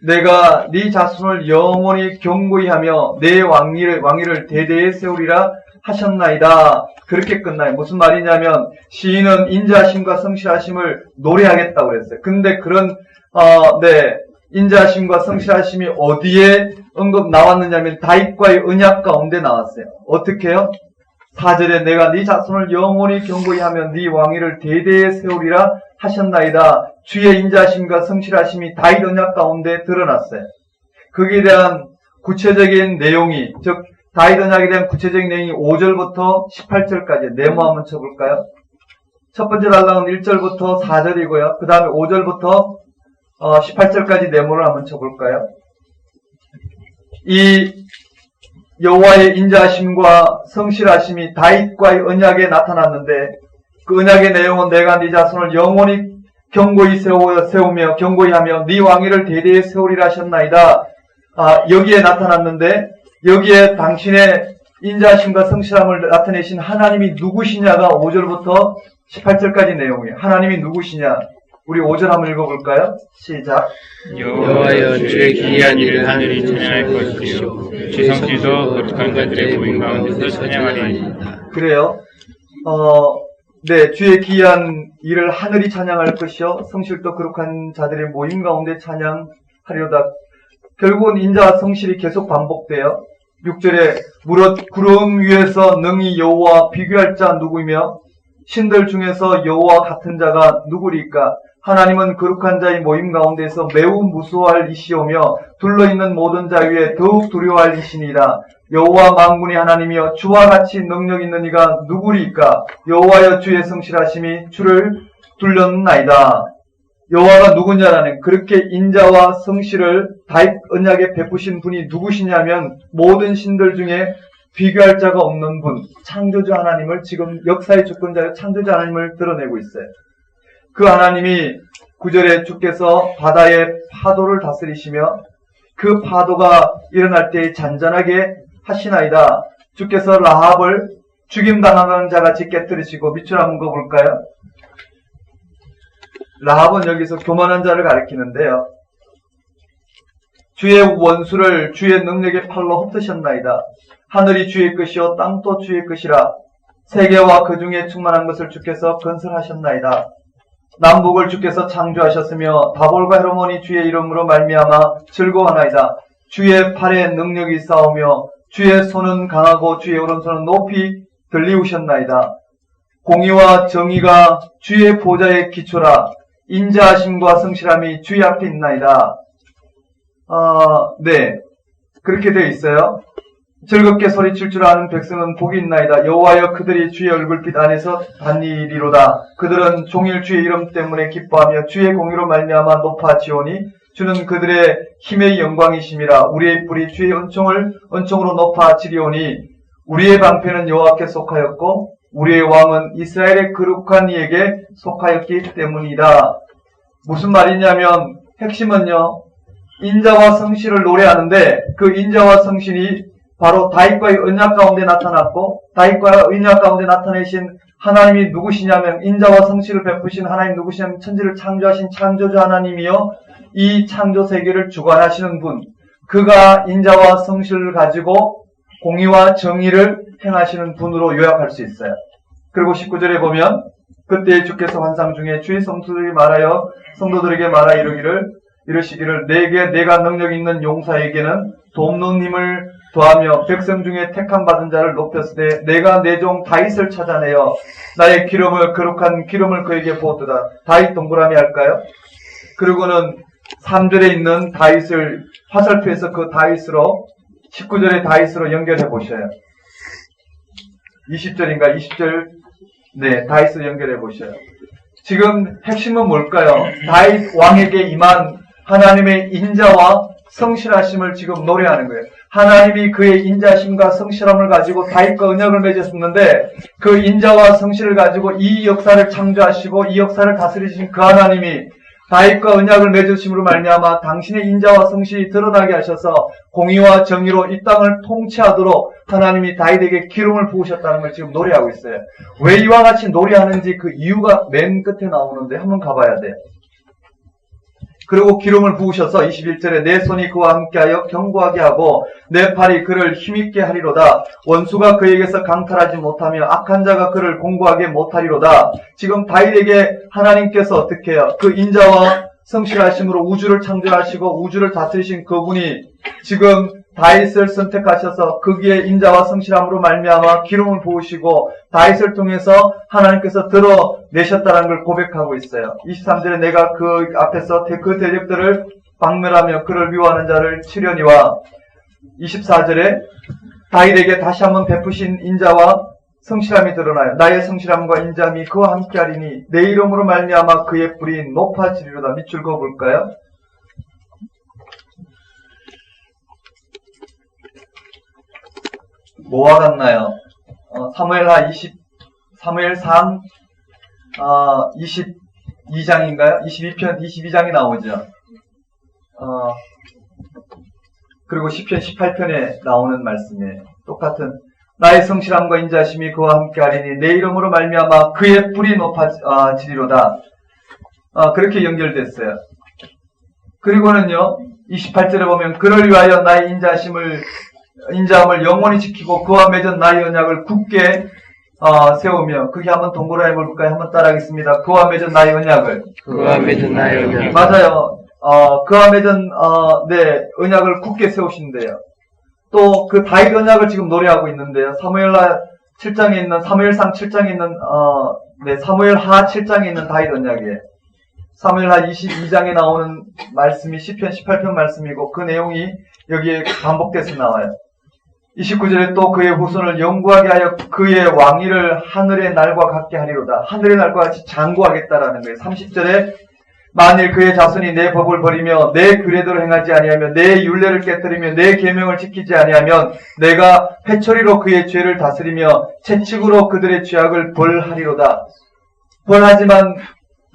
내가 네 자손을 영원히 견고히 하며 내 왕위를 대대에 세우리라 하셨나이다. 그렇게 끝나요. 무슨 말이냐면 시인은 인자하심과 성실하심을 노래하겠다고 그랬어요. 근데 그런 인자하심과 성실하심이 어디에 언급 나왔느냐면 다윗과의 언약 가운데 나왔어요. 어떻게요? 4절에 내가 네 자손을 영원히 견고히 하며 네 왕위를 대대에 세우리라 하셨나이다. 주의 인자하심과 성실하심이 다윗 언약 가운데 드러났어요. 거기에 대한 구체적인 내용이 즉 다윗 언약에 대한 구체적인 내용이 5절부터 18절까지 네모 한번 쳐볼까요? 첫 번째 단락은 1절부터 4절이고요. 그 다음에 5절부터 18절까지 네모를 한번 쳐볼까요? 이 여호와의 인자하심과 성실하심이 다윗과의 언약에 나타났는데 그 언약의 내용은 내가 네 자손을 영원히 견고히 세우며 견고히 하며 네 왕위를 대대에 세우리라 하셨나이다. 여기에 나타났는데 여기에 당신의 인자하심과 성실함을 나타내신 하나님이 누구시냐가 5절부터 18절까지 내용이에요. 하나님이 누구시냐? 우리 5절 한번 읽어볼까요? 시작. 여호와여 주의 기이한 일을 하늘이 찬양할 것이요 지성질도 거룩한 자들의 모임 가운데서 찬양하리이다. 그래요. 주의 기이한 일을 하늘이 찬양할 것이요 성실도 거룩한 자들의 모임 가운데 찬양하리로다. 결국은 인자와 성실이 계속 반복돼요. 6절에 무릇 구름 위에서 능히 여호와와 비교할 자 누구이며 신들 중에서 여호와 같은 자가 누구리까? 하나님은 거룩한 자의 모임 가운데서 매우 무서워할 이시오며 둘러있는 모든 자 위에 더욱 두려워할 이시니라. 여호와 만군의 하나님이여 주와 같이 능력 있는 이가 누구리까? 여호와여 주의 성실하심이 주를 둘렀나이다. 여호와가 누구냐라는 그렇게 인자와 성실을 다윗 언약에 베푸신 분이 누구시냐면 모든 신들 중에 비교할 자가 없는 분, 창조주 하나님을 지금 역사의 주권자의 창조주 하나님을 드러내고 있어요. 그 하나님이 9절에 주께서 바다의 파도를 다스리시며 그 파도가 일어날 때 잔잔하게 하시나이다. 주께서 라합을 죽임당하는 자같이 깨뜨리시고 밑줄 한번 그어볼까요? 라합은 여기서 교만한 자를 가리키는데요. 주의 원수를 주의 능력의 팔로 흩으셨나이다. 하늘이 주의 것이요 땅도 주의 것이라. 세계와 그 중에 충만한 것을 주께서 건설하셨나이다. 남북을 주께서 창조하셨으며 다볼과 헤르몬이 주의 이름으로 말미암아 즐거워하나이다. 주의 팔에 능력이 있사오며 주의 손은 강하고 주의 오른손은 높이 들리우셨나이다. 공의와 정의가 주의 보좌의 기초라. 인자하심과 성실함이 주의 앞에 있나이다. 네, 그렇게 되어 있어요. 즐겁게 소리칠 줄 아는 백성은 복이 있나이다. 여호와여 그들이 주의 얼굴빛 안에서 다니리로다. 그들은 종일 주의 이름 때문에 기뻐하며 주의 공의로 말미암아 높아지오니 주는 그들의 힘의 영광이심이라. 우리의 뿔이 주의 은총으로 높아지리오니 우리의 방패는 여호와께 속하였고 우리의 왕은 이스라엘의 거룩한 이에게 속하였기 때문이다. 무슨 말이냐면 핵심은요, 인자와 성실을 노래하는데 그 인자와 성실이 바로 다윗과의 언약 가운데 나타났고, 다윗과 언약 가운데 나타내신 하나님이 누구시냐면, 인자와 성실을 베푸신 하나님 누구시냐면 천지를 창조하신 창조주 하나님이요, 이 창조 세계를 주관하시는 분, 그가 인자와 성실을 가지고 공의와 정의를 행하시는 분으로 요약할 수 있어요. 그리고 19절에 보면 그때 주께서 환상 중에 주의 성도들이 말하여 성도들에게 말하 이르시기를 내가 능력 있는 용사에게는 돕는 힘을 더하며 백성 중에 택함 받은 자를 높였으되 내가 내 종 다윗을 찾아내어 나의 거룩한 기름을 그에게 부었도다. 다윗 동그라미 할까요? 그리고는 3절에 있는 다윗을 화살표에서 그 다윗으로 19절의 다윗으로 연결해 보셔요. 20절인가 20절, 네, 다윗으로 연결해 보셔요. 지금 핵심은 뭘까요? 다윗 왕에게 임한 하나님의 인자와 성실하심을 지금 노래하는 거예요. 하나님이 그의 인자심과 성실함을 가지고 다윗과 언약을 맺었었는데 그 인자와 성실을 가지고 이 역사를 창조하시고 이 역사를 다스리신 그 하나님이 다윗과 언약을 맺으심으로 말미암아 당신의 인자와 성실이 드러나게 하셔서 공의와 정의로 이 땅을 통치하도록 하나님이 다윗에게 기름을 부으셨다는 걸 지금 노래하고 있어요. 왜 이와 같이 노래하는지 그 이유가 맨 끝에 나오는데 한번 가봐야 돼요. 그리고 기름을 부으셔서 21절에 내 손이 그와 함께하여 견고하게 하고 내 팔이 그를 힘있게 하리로다. 원수가 그에게서 강탈하지 못하며 악한 자가 그를 공고하게 못하리로다. 지금 다윗에게 하나님께서 어떻게 해요? 그 인자와 성실하심으로 우주를 창조하시고 우주를 다스리신 그분이 지금 다윗을 선택하셔서 거기에 인자와 성실함으로 말미암아 기름을 부으시고 다윗을 통해서 하나님께서 드러내셨다는 걸 고백하고 있어요. 23절에 내가 그 앞에서 그 대적들을 박멸하며 그를 미워하는 자를 치려니와 24절에 다윗에게 다시 한번 베푸신 인자와 성실함이 드러나요. 나의 성실함과 인자함이 그와 함께하리니 내 이름으로 말미암아 그의 뿔이 높아지리로다. 밑줄 그어볼까요? 뭐와 같나요? 사무엘상 22장인가요? 22장이 나오죠. 그리고 시편 18편에 나오는 말씀이에요. 똑같은 나의 성실함과 인자심이 그와 함께하리니 내 이름으로 말미암아 그의 뿔이 높아지리로다. 그렇게 연결됐어요. 그리고는요, 28절에 보면 그를 위하여 나의 인자함을 영원히 지키고 그와 맺은 나의 언약을 굳게 세우며, 그게 한번 동그라미 볼까요? 한번 따라하겠습니다. 그와 맺은 나의 언약을. 맞아요. 그와 맺은 언약을 굳게 세우신대요. 또 그 다윗 언약을 지금 노래하고 있는데요. 사무엘상 7장에 있는 사무엘하 7장에 있는 다윗 언약이에요. 사무엘하 22장에 나오는 말씀이 시편 18편 말씀이고 그 내용이 여기에 반복돼서 나와요. 29절에 또 그의 후손을 영구하게 하여 그의 왕위를 하늘의 날과 같게 하리로다. 하늘의 날과 같이 장구하겠다라는 거예요. 30절에 만일 그의 자손이 내 법을 버리며 내 규례대로 행하지 아니하며 내 율례를 깨뜨리며 내 계명을 지키지 아니하면 내가 회초리로 그의 죄를 다스리며 채찍으로 그들의 죄악을 벌하리로다. 벌하지만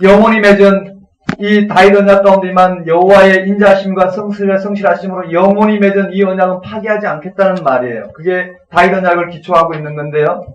영원히 맺은 이 다윗 언약 가운데만 여호와의 인자하심과 성실하심으로 영원히 맺은 이 언약은 파기하지 않겠다는 말이에요. 그게 다윗 언약을 기초하고 있는 건데요.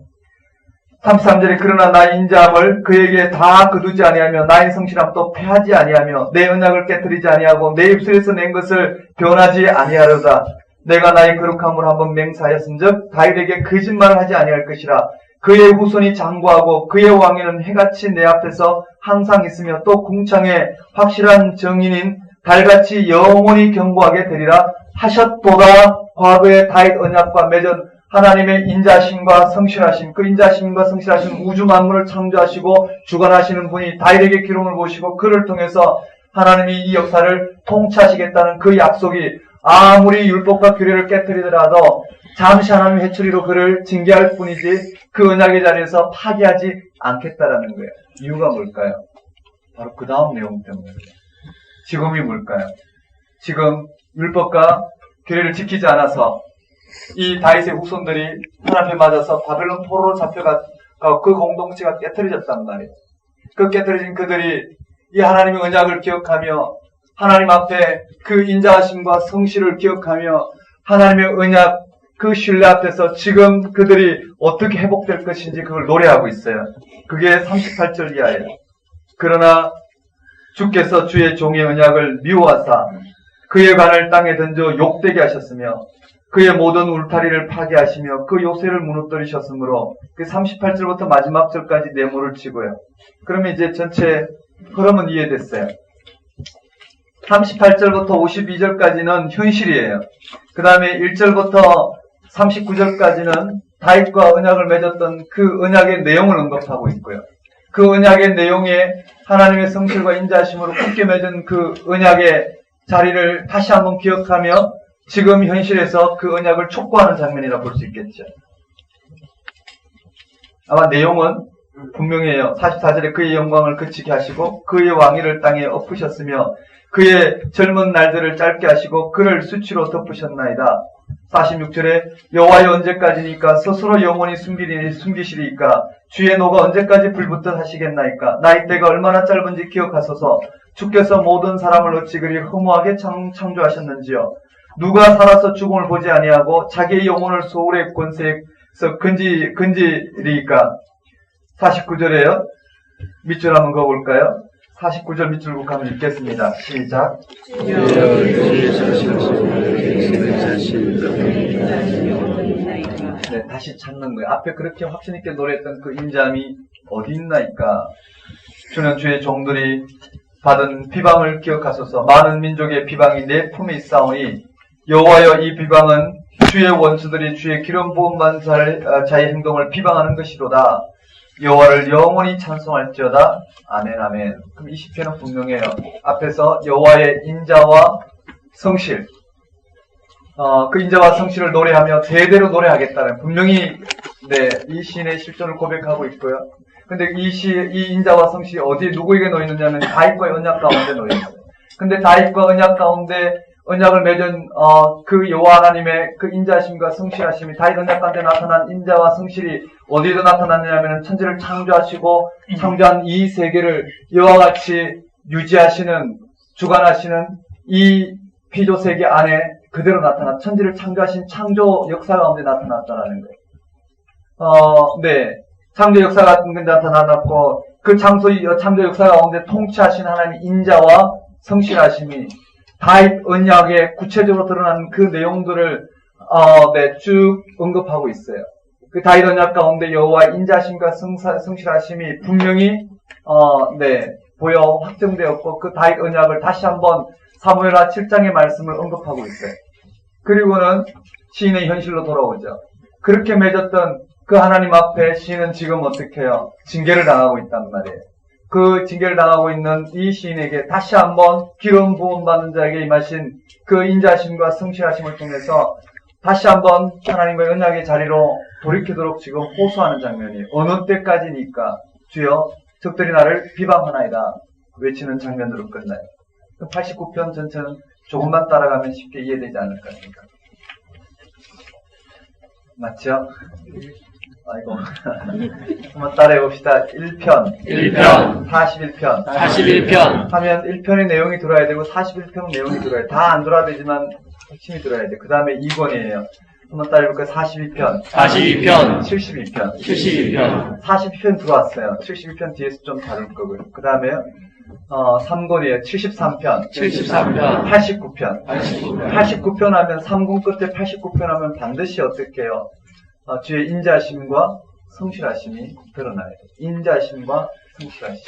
33절에 그러나 나의 인자함을 그에게 다 거두지 아니하며 나의 성실함 또 패하지 아니하며 내 언약을 깨뜨리지 아니하고 내 입술에서 낸 것을 변하지 아니하려다. 내가 나의 거룩함을 한번 맹세하였은즉 다윗에게 거짓말을 하지 아니할 것이라. 그의 후손이 장구하고 그의 왕위는 해같이 내 앞에서 항상 있으며 또 궁창의 확실한 정인인 달같이 영원히 경고하게 되리라 하셨도다. 과거의 다윗 언약과 맺은 하나님의 인자심과 성실하심, 그 인자심과 성실하심 우주 만물을 창조하시고 주관하시는 분이 다윗에게 기름을 부으시고 그를 통해서 하나님이 이 역사를 통치하시겠다는 그 약속이 아무리 율법과 규례를 깨뜨리더라도 잠시 하나님의 회초리로 그를 징계할 뿐이지 그 언약의 자리에서 파기하지 않겠다라는 거예요. 이유가 뭘까요? 바로 그 다음 내용 때문에. 지금이 뭘까요? 지금 율법과 규례를 지키지 않아서 이 다윗의 후손들이 하나님에 맞아서 바벨론 포로로 잡혀가 그 공동체가 깨트려졌단 말이에요. 그 깨트려진 그들이 이 하나님의 언약을 기억하며 하나님 앞에 그 인자하심과 성실을 기억하며 하나님의 언약 그 신뢰 앞에서 지금 그들이 어떻게 회복될 것인지 그걸 노래하고 있어요. 그게 38절 이하예요. 그러나 주께서 주의 종의 언약을 미워하사 그의 관을 땅에 던져 욕되게 하셨으며 그의 모든 울타리를 파괴하시며 그 요새를 무너뜨리셨으므로 그 38절부터 마지막 절까지 네모를 치고요. 그러면 이제 전체 흐름은 이해됐어요. 38절부터 52절까지는 현실이에요. 그 다음에 1절부터 39절까지는 다윗과 언약을 맺었던 그 언약의 내용을 언급하고 있고요. 그 언약의 내용에 하나님의 성실과 인자심으로 굳게 맺은 그 언약의 자리를 다시 한번 기억하며 지금 현실에서 그 언약을 촉구하는 장면이라 볼 수 있겠죠. 아마 내용은 분명해요. 44절에 그의 영광을 그치게 하시고 그의 왕위를 땅에 엎으셨으며 그의 젊은 날들을 짧게 하시고 그를 수치로 덮으셨나이다. 46절에 여호와여 언제까지니까 스스로 영원히 숨기시리이까 주의 노가 언제까지 불붙듯 하시겠나이까 나이대가 얼마나 짧은지 기억하소서. 주께서 모든 사람을 어찌 그리 허무하게 창조하셨는지요. 누가 살아서 죽음을 보지 아니하고 자기의 영혼을 소울의 권세에서 건지리이까. 49절에요. 밑줄 한번 그어볼까요? 49절 밑줄 국 한번 읽겠습니다. 시작. 네, 다시 찾는 거예요. 앞에 그렇게 확신 있게 노래했던 그 인자함이 어디 있나이까. 주는 주의 종들이 받은 비방을 기억하소서. 많은 민족의 비방이 내 품에 있사오니 여호와여 이 비방은 주의 원수들이 주의 기름 부음만 자의 행동을 비방하는 것이로다. 여호와를 영원히 찬송할지어다. 아멘 아멘. 그럼 이 시편은 분명해요. 앞에서 여호와의 인자와 성실, 그 인자와 성실을 노래하며 대대로 노래하겠다는 분명히 이 시인의 실존을 고백하고 있고요. 근데 이 인자와 성실이 어디에 누구에게 놓여 있느냐면 다윗과의 언약 가운데 놓여 있어요. 근데 다윗과 언약 가운데 언약을 맺은 그 여호와 하나님의 그 인자하심과 성실하심이 다윗 언약 가운데 나타난 인자와 성실이 어디에도 나타났느냐면 천지를 창조하시고 창조한 이 세계를 이와 같이 유지하시는 주관하시는 이 피조 세계 안에 그대로 나타나 천지를 창조하신 창조 역사 가운데 나타났다는 거예요. 창조 역사 같은 게 나타났고 그 창조 역사 가운데 통치하신 하나님의 인자와 성실하심이 다윗 언약에 구체적으로 드러난 그 내용들을 쭉 언급하고 있어요. 그 다윗 언약 가운데 여호와의 인자심과 성실하심이 분명히 보여 확정되었고 그 다윗 언약을 다시 한번 사무엘하 7장의 말씀을 언급하고 있어요. 그리고는 시인의 현실로 돌아오죠. 그렇게 맺었던 그 하나님 앞에 시인은 지금 어떻게 해요? 징계를 당하고 있단 말이에요. 그 징계를 당하고 있는 이 시인에게 다시 한번 기름 부음 받는 자에게 임하신 그 인자심과 성실하심을 통해서 다시 한번 하나님과의 언약의 자리로 돌이키도록 지금 호소하는 장면이에요. 어느 때까지니까 주여 적들이 나를 비방하나이다 외치는 장면으로 끝나요. 89편 전체는 조금만 따라가면 쉽게 이해되지 않을까 생각합니다. 맞죠? 아이고. 한번 따라해봅시다. 1편. 41편. 하면 1편의 내용이 들어야 되고 41편의 내용이 들어야 돼. 다 안 들어야 되지만 핵심이 들어야 돼. 그 다음에 2권이에요. 한번 따라해볼까요? 42편, 42편, 72편, 72편, 42편 들어왔어요. 72편 뒤에서 좀 다룰 거고요. 그 다음에 3권이에요. 73편, 73편, 89편. 89편, 89편 하면 3권 끝에 89편 하면 반드시 어떻게 해요? 주의 인자심과 성실하심이 드러나요. 인자심과 성실하심.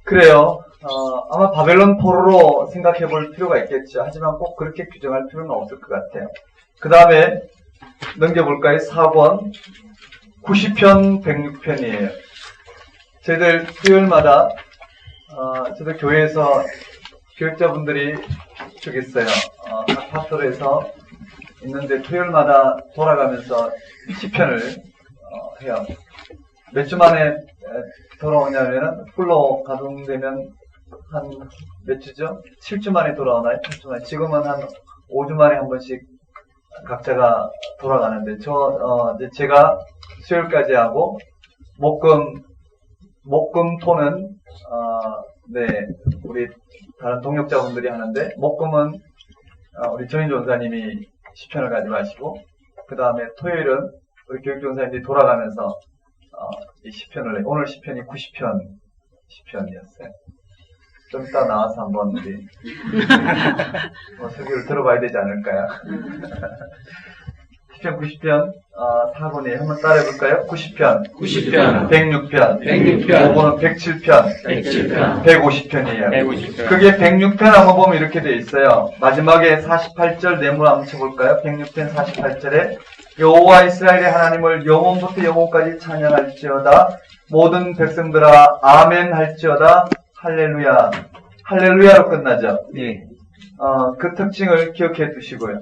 그래요. 아마 바벨론 포로로 생각해 볼 필요가 있겠죠. 하지만 꼭 그렇게 규정할 필요는 없을 것 같아요. 그 다음에 넘겨볼까요? 4권. 90편, 106편이에요. 저희들 토요일마다, 저희들 교회에서 교육자분들이 저기 있어요. 각 파트로에서 있는데 토요일마다 돌아가면서 시편을 해요. 몇 주 만에 돌아오냐면은 풀로 가동되면 한 몇 주죠? 7주 만에 돌아오나요? 8주 만에. 지금은 한 5주 만에 한 번씩 각자가 돌아가는데 제가 수요일까지 하고 목금토는 네, 우리 다른 동역자분들이 하는데 목금은 우리 정인조 원사님이 시편을 가지고 하시고 그 다음에 토요일은 우리 교육전사님들이 돌아가면서 이 시편을 해요. 오늘 시편이 90편 시편이었어요. 좀 이따 나와서 한번 우리 설교를 들어봐야 되지 않을까요? 시편 90편 4권이에요. 한번 따라해볼까요? 90편, 90편, 106편, 106편, 5권은 107편, 107편, 150편이에요. 150편. 그게 106편 한번 보면 이렇게 돼 있어요. 마지막에 48절 내문 한번 쳐볼까요? 106편 48절에 여호와 이스라엘의 하나님을 영원부터 영원까지 찬양할지어다. 모든 백성들아 아멘 할지어다. 할렐루야. 할렐루야로 끝나죠. 예. 그 특징을 기억해 두시고요.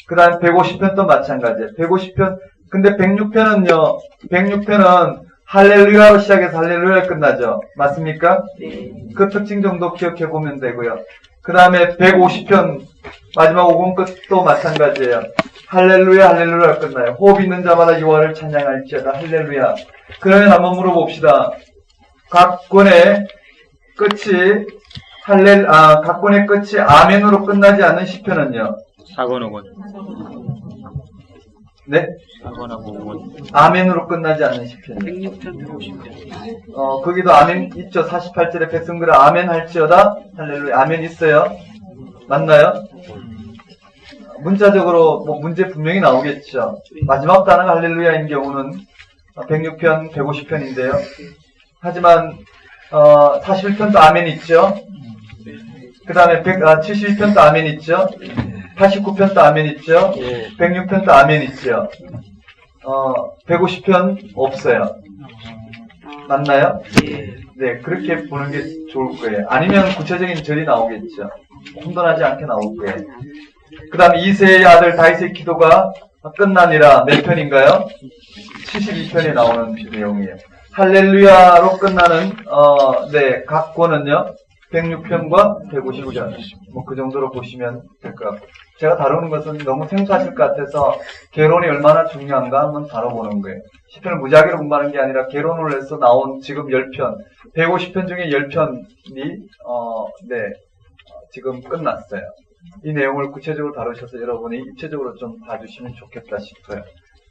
그 다음 150편도 마찬가지예요. 150편. 근데 106편은요. 106편은 할렐루야로 시작해서 할렐루야로 끝나죠. 맞습니까? 그 특징 정도 기억해 보면 되고요. 그 다음에 150편 마지막 5권 끝도 마찬가지예요. 할렐루야 할렐루야 끝나요. 호흡 있는 자마다 여호와를 찬양할지어다. 할렐루야. 그러면 한번 물어봅시다. 각 권의 끝이 각 권의 끝이 아멘으로 끝나지 않는 시편은요. 4권 5권. 네? 4권하고 5권. 아멘으로 끝나지 않는 시편이요. 106편 150편. 거기도 아멘 있죠. 48절에 백성들아 아멘 할지어다. 할렐루야. 아멘 있어요. 맞나요? 문자적으로 문제 분명히 나오겠죠. 마지막 단어가 할렐루야인 경우는 106편, 150편인데요. 하지만 41편도 아멘 있죠. 그 다음에 72편도 아멘 있죠. 89편도 아멘 있죠. 106편도 아멘 있죠. 150편 없어요. 맞나요? 네, 그렇게 보는 게 좋을 거예요. 아니면 구체적인 절이 나오겠죠. 혼돈하지 않게 나올 거예요. 그 다음에 이새의 아들 다윗의 기도가 끝나니라 몇 편인가요? 72편에 나오는 내용이에요. 할렐루야로 끝나는 네, 각 권은요 106편과 150편 그 정도로 보시면 될 것 같고 제가 다루는 것은 너무 생소하실 것 같아서 개론이 얼마나 중요한가 한번 다뤄보는 거예요. 시편을 무작위로 공부하는 게 아니라 개론을 해서 나온 지금 10편 150편 중에 10편이 네, 지금 끝났어요. 이 내용을 구체적으로 다루셔서 여러분이 입체적으로 좀 봐주시면 좋겠다 싶어요.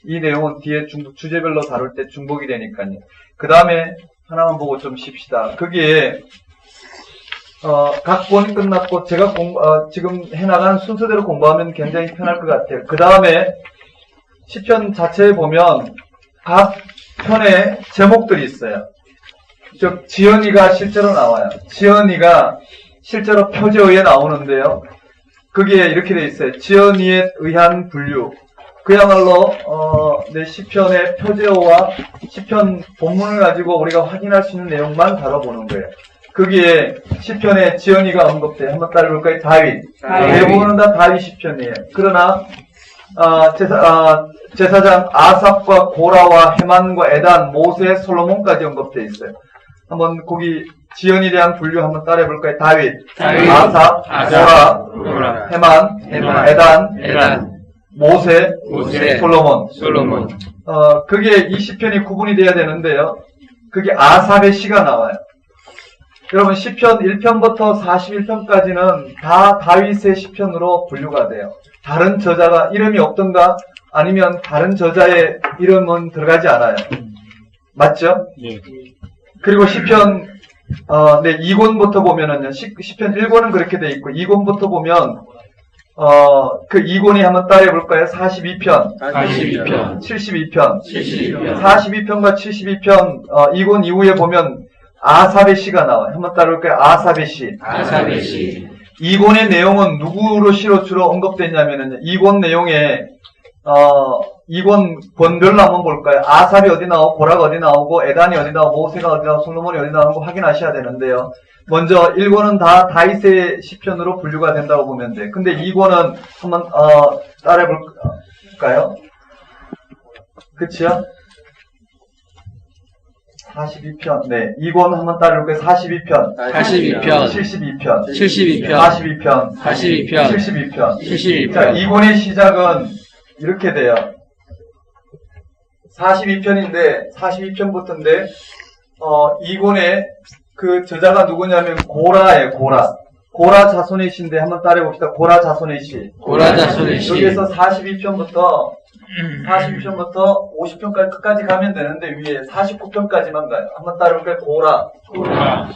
이 내용은 뒤에 주제별로 다룰 때 중복이 되니까요. 그 다음에 하나만 보고 좀 쉽시다. 거기에 각 권이 끝났고 제가 지금 해나가는 순서대로 공부하면 굉장히 편할 것 같아요. 그 다음에 시편 자체에 보면 각 편에 제목들이 있어요. 즉 지연이가 실제로 나와요. 지연이가 실제로 표제어에 나오는데요. 거기에 이렇게 돼 있어요. 지연이에 의한 분류. 그야말로 내 시편의 표제어와 시편 본문을 가지고 우리가 확인할 수 있는 내용만 다뤄보는 거예요. 거기에 시편에 지연이가 언급돼요. 한번 따라볼까요? 다윗. 대부분은 다 다윗 시편이에요. 그러나 제사장 아삽과 고라와 헤만과 에단, 모세, 솔로몬까지 언급돼 있어요. 한번 거기 지연에 대한 분류 한번 따라해볼까요? 다윗, 아삽, 고라, 헤만, 에단, 모세, 솔로몬. 그게 이 시편이 구분이 돼야 되는데요. 그게 아삽의 시가 나와요. 여러분 시편 1편부터 41편까지는 다 다윗의 시편으로 분류가 돼요. 다른 저자가 이름이 없던가 아니면 다른 저자의 이름은 들어가지 않아요. 맞죠? 예. 그리고 시편 2권부터 보면은요. 시편 1권은 그렇게 돼 있고 2권부터 보면 그 2권이 한번 따라해 볼까요? 42편, 42편, 72편, 72편, 42편과 72편 2권 이후에 보면 아삽의 시가 나와요. 한번 따라볼까요? 아삽의 시. 아삽의 시, 2권의 내용은 누구로 시로 주로 언급됐냐면은 2권 내용에 2권 권별로 한번 볼까요? 아삽이 어디 나오고 고라가 어디 나오고 에단이 어디 나오고 모세가 어디 나오고 솔로몬이 어디 나오고 확인하셔야 되는데요. 먼저 1권은 다 다윗의 시편으로 분류가 된다고 보면 돼. 근데 2권은 한번 따라해 볼까요? 그치요? 42편. 네. 2권 한번 따라해볼까요? 42편. 42편, 72편. 72편, 42편. 42편, 72편. 72편. 자, 2권의 시작은 이렇게 돼요. 42편인데, 42편부터인데, 2권의 그 저자가 누구냐면 고라예요, 고라. 고라 자손의 시인데 한번 따라해봅시다. 고라 자손의 시. 고라 자손의 시. 여기에서 42편부터 50편까지 끝까지 가면 되는데 위에 49편까지만 가요. 한번 따라해볼까요? 고라. 고라,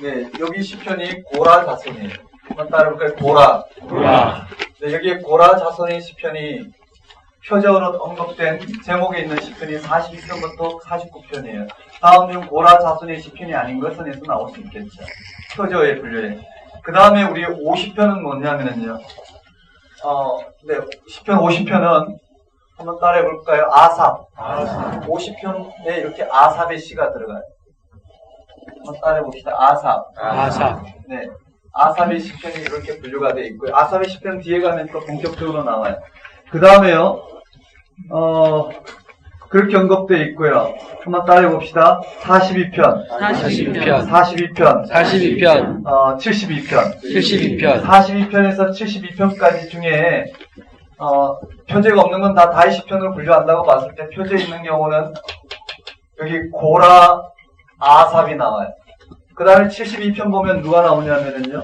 네, 여기 시편이 고라 자손이에요. 한번 따라해볼까요? 고라. 고라, 네, 여기에 고라 자손의 시편이 표적으로 언급된 제목에 있는 시편이 42편부터 49편이에요. 다음 중 고라 자손의 시편이 아닌 것은 에서 나올 수 있겠죠. 표적의 분류에. 그 다음에 우리 50편은 뭐냐면요. 네, 시편 50편은 한번 따라해볼까요? 아삽. 50편에 이렇게 아삽의 시가 들어가요. 한번 따라해봅시다. 아삽. 아삽, 네. 아삽의 시편이 이렇게 분류가 되어 있고요. 아삽의 시편 뒤에 가면 또 본격적으로 나와요. 그 다음에요, 그렇게 언급되어 있고요. 한번 따라해봅시다. 42편, 42편, 42편, 42편, 72편. 72편, 42편에서 72편까지 중에, 표제가 없는 건 다 다윗 시편으로 분류한다고 봤을 때 표제 있는 경우는 여기 고라, 아삽이 나와요. 그 다음에 72편 보면 누가 나오냐면은요,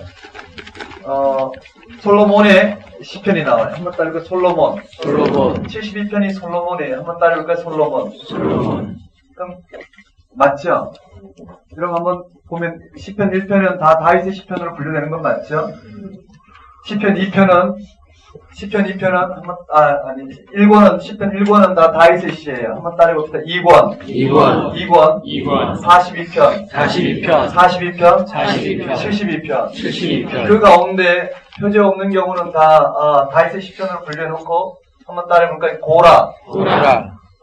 솔로몬의 시편이 나와요. 한번 따라해볼까요? 솔로몬. 솔로몬, 72편이 솔로몬이에요. 한번 따라해볼까요? 솔로몬. 솔로몬, 그럼, 맞죠? 그럼 한번 보면, 시편 1편은 다 다윗의 시편으로 분류되는 건 맞죠? 시편 2편은, 한번, 아니지. 1권은, 시편 1권은 다 다윗의 시예요. 한번 따라해봅시다. 2권. 2권, 2권. 2권, 42편. 42편, 42편. 42편, 72편. 72편, 그 가운데 표제 없는 경우는 다 다윗의 시편으로 분류해놓고 한번 따라해볼까요? 고라,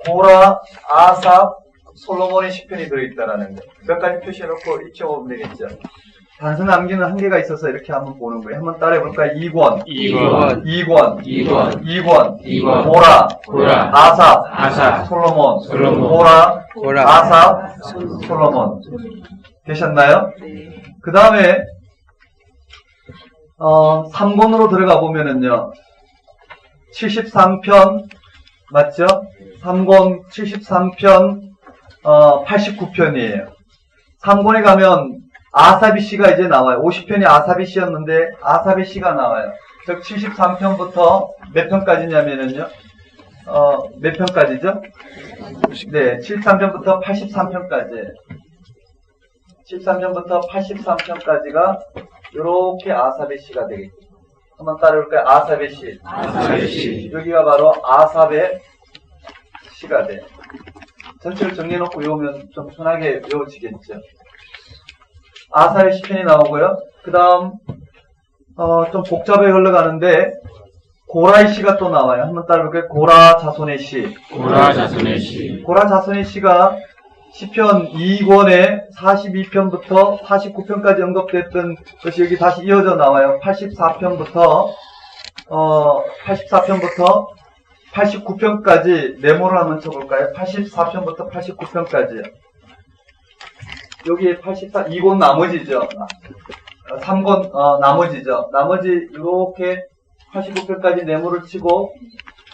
고라, 아삽, 솔로몬의 시편이 들어있다라는 거. 몇 가지 표시해놓고 익혀보면 되겠죠. 단서 남기는 한계가 있어서 이렇게 한번 보는 거예요. 한번 따라해볼까요? 2권, 2권, 2권, 2권, 2권, 2권, 고라, 고라, 아삽, 아삽, 솔로몬, 솔로몬, 고라, 고라, 아삽, 솔로몬. 되셨나요? 그 다음에 3권으로 들어가 보면은요, 73편, 맞죠? 3권 73편, 89편이에요. 3권에 가면 아사비 씨가 이제 나와요. 50편이 아사비 씨였는데, 아사비 씨가 나와요. 즉, 73편부터 몇 편까지냐면은요, 몇 편까지죠? 네, 73편부터 83편까지. 73편부터 83편까지가 요렇게 아삽의 시가 되겠죠. 한번 따라해볼까요? 아삽의 시. 아삽의 시. 여기가 바로 아삽의 시가 돼요. 전체를 정리해놓고 외우면 좀 편하게 외워지겠죠. 아삽의 시편이 나오고요. 그 다음 좀 복잡하게 흘러가는데 고라의 시가 또 나와요. 한번 따라해볼까요? 고라 자손의 시. 고라 자손의 시. 고라 자손의 시가 시편 2권의 42편부터 49편까지 언급됐던 것이 여기 다시 이어져 나와요. 84편부터 89편까지 네모를 한번 쳐볼까요? 84편부터 89편까지. 여기에 2권 나머지죠. 3권 나머지죠. 나머지 이렇게 89편까지 네모를 치고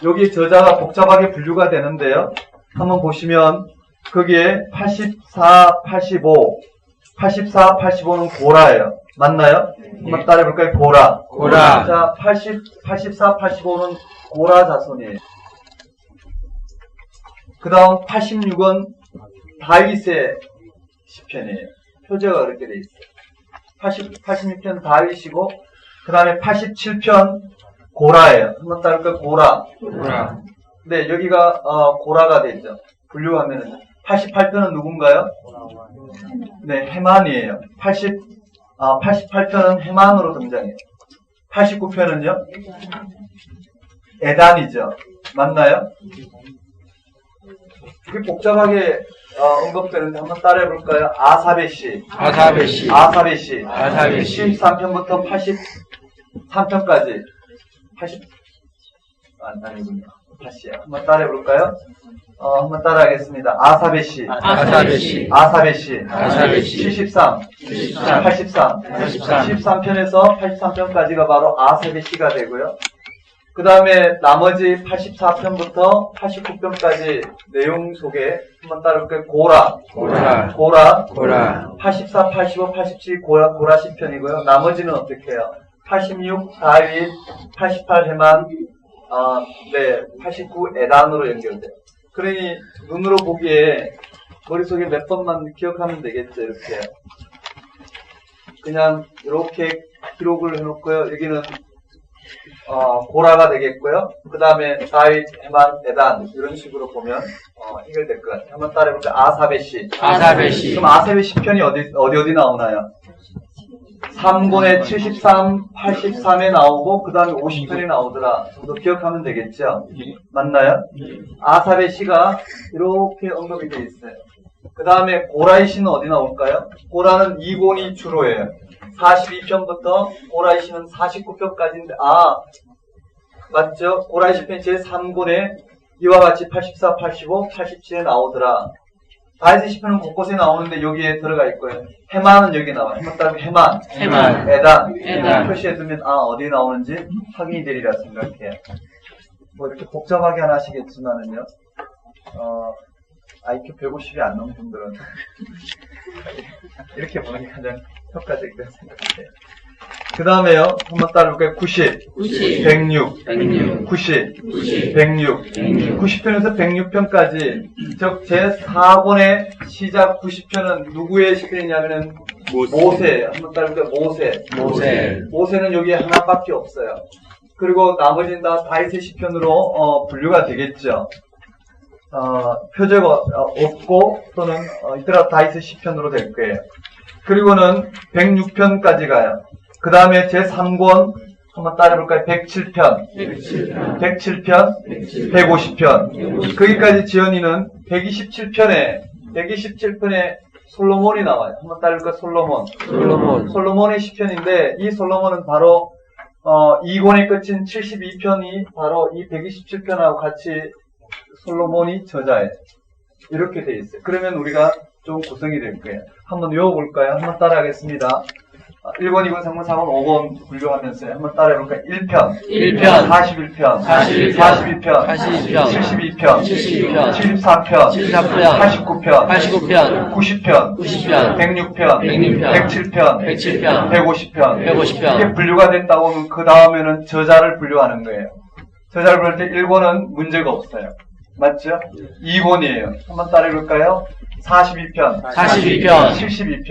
여기 저자가 복잡하게 분류가 되는데요. 한번 보시면 거기에 84, 85, 84, 85는 고라예요. 맞나요? 한번 따라해볼까요? 고라. 고라. 자, 84, 85는 고라 자손이에요. 그 다음 86은 다윗의 시편이에요. 표제가 그렇게 돼 있어요. 86편 다윗이고, 그 다음에 87편 고라예요. 한번 따라할까요? 고라. 고라. 네, 여기가 고라가 되죠. 분류하면은 88편은 누군가요? 네, 헤만이에요. 88편은 헤만으로 등장해요. 89편은요? 에단이죠. 맞나요? 이게 복잡하게 언급되는데 한번 따라해볼까요? 아사베시. 아사베시. 아사베시. 아사베시. 13편부터 83편까지. 아니군요. 다시요. 한번 따라해볼까요? 한번 따라하겠습니다. 아사베시. 아사베시. 아사베시. 아사베시. 73. 73. 83. 73편에서 83편까지가 바로 아사베시가 되고요. 그 다음에 나머지 84편부터 89편까지 내용 속에 한번 따라볼게요. 고라. 고라. 고라. 고라. 84, 85, 87 고라 시편이고요. 나머지는 어떻게 해요? 86 다윗, 88 헤만, 네, 89 에단으로 연결돼요. 그러니 눈으로 보기에 머릿속에 몇 번만 기억하면 되겠죠. 이렇게 그냥 이렇게 기록을 해놓고요. 여기는 고라가 되겠고요. 그 다음에 다윗, 헤만, 에단 이런 식으로 보면 해결될 것 같아요. 한번 따라해볼까요? 아사베시. 아사베시. 그럼 아사베시 편이 어디 나오나요? 3권에 73, 83에 나오고 그 다음에 50편이 나오더라. 정도 기억하면 되겠죠? 맞나요? 아사베시가 이렇게 언급이 되어 있어요. 그 다음에 고라의 시는 어디 나올까요? 고라는 2권이 주로예요. 42편부터 고라의 시는 49편까지인데 맞죠? 고라의 시편 제3권에 이와 같이 84, 85, 87에 나오더라. 다윗의 시편은 곳곳에 나오는데 여기에 들어가 있고요. 헤만은 여기 나와요. 한번 따르면 헤만, 에단 표시해두면 어디 나오는지 확인이 되리라 생각해요. 뭐 이렇게 복잡하게 하나 하시겠지만은요. IQ 150이 안 넘는 분들은 이렇게 보는 게 가장 효과적이라고 생각해요. 그 다음에요. 한번 따라볼까요? 90, 106, 90, 106, 90편에서 106편까지 즉 제4권의 시작 90편은 누구의 시편이냐면은 모세예요. 한번 따라볼까요? 모세는 여기에 하나밖에 없어요. 그리고 나머지는 다 다윗의 시편으로 분류가 되겠죠. 표제가 없고 또는 이따라 다윗의 시편으로 될 거예요. 그리고는 106편까지 가요. 그 다음에 제3권 한번 따라해볼까요? 107편, 150편. 거기까지 지연이는 127편에 솔로몬이 나와요. 한번 따라해볼까요? 솔로몬의 시편인데 이 솔로몬은 바로 2권의 끝인 72편이 바로 이 127편하고 같이 솔로몬이 저자예요. 이렇게 돼 있어요. 그러면 우리가 좀 구성이 될 거예요. 한번 외워볼까요? 한번 따라하겠습니다. 1번, 2번, 3번, 4번, 5번 분류하면서요. 한번 따라해볼까요? 1편, 41편, 42편, 72편, 74편, 89편, 90편, 106편, 107편, 150편. 이게 분류가 됐다고 하면 그 다음에는 저자를 분류하는 거예요. 저자를 부를 때 1권은 문제가 없어요. 맞죠? 2권이에요. 한번 따라해볼까요? 42편, 72편.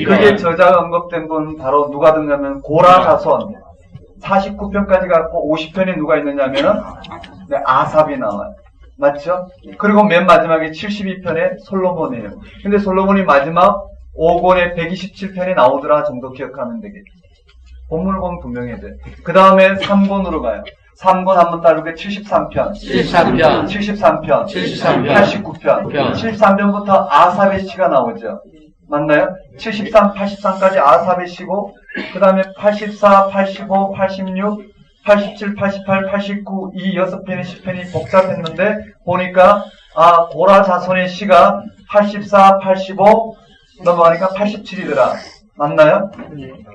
그게 저자가 언급된 건 바로 누가 등냐면 고라 자손. 49편까지 갖고 50편에 누가 있느냐면은 아삽이 나와요. 맞죠? 그리고 맨 마지막에 72편에 솔로몬이에요. 근데 솔로몬이 마지막 5권에 127편에 나오더라 정도 기억하면 되겠죠. 본문을 보면 분명해야 돼요. 그 다음에 3권으로 가요. 3권 한번 따르게 73편, 89편, 73편부터 아삽의 시가 나오죠. 맞나요? 73, 83까지 아삽의 시고, 그 다음에 84, 85, 86, 87, 88, 89, 이 6편의 시편이 복잡했는데, 보니까, 고라 자손의 시가 84, 85, 넘어가니까 87이더라. 맞나요?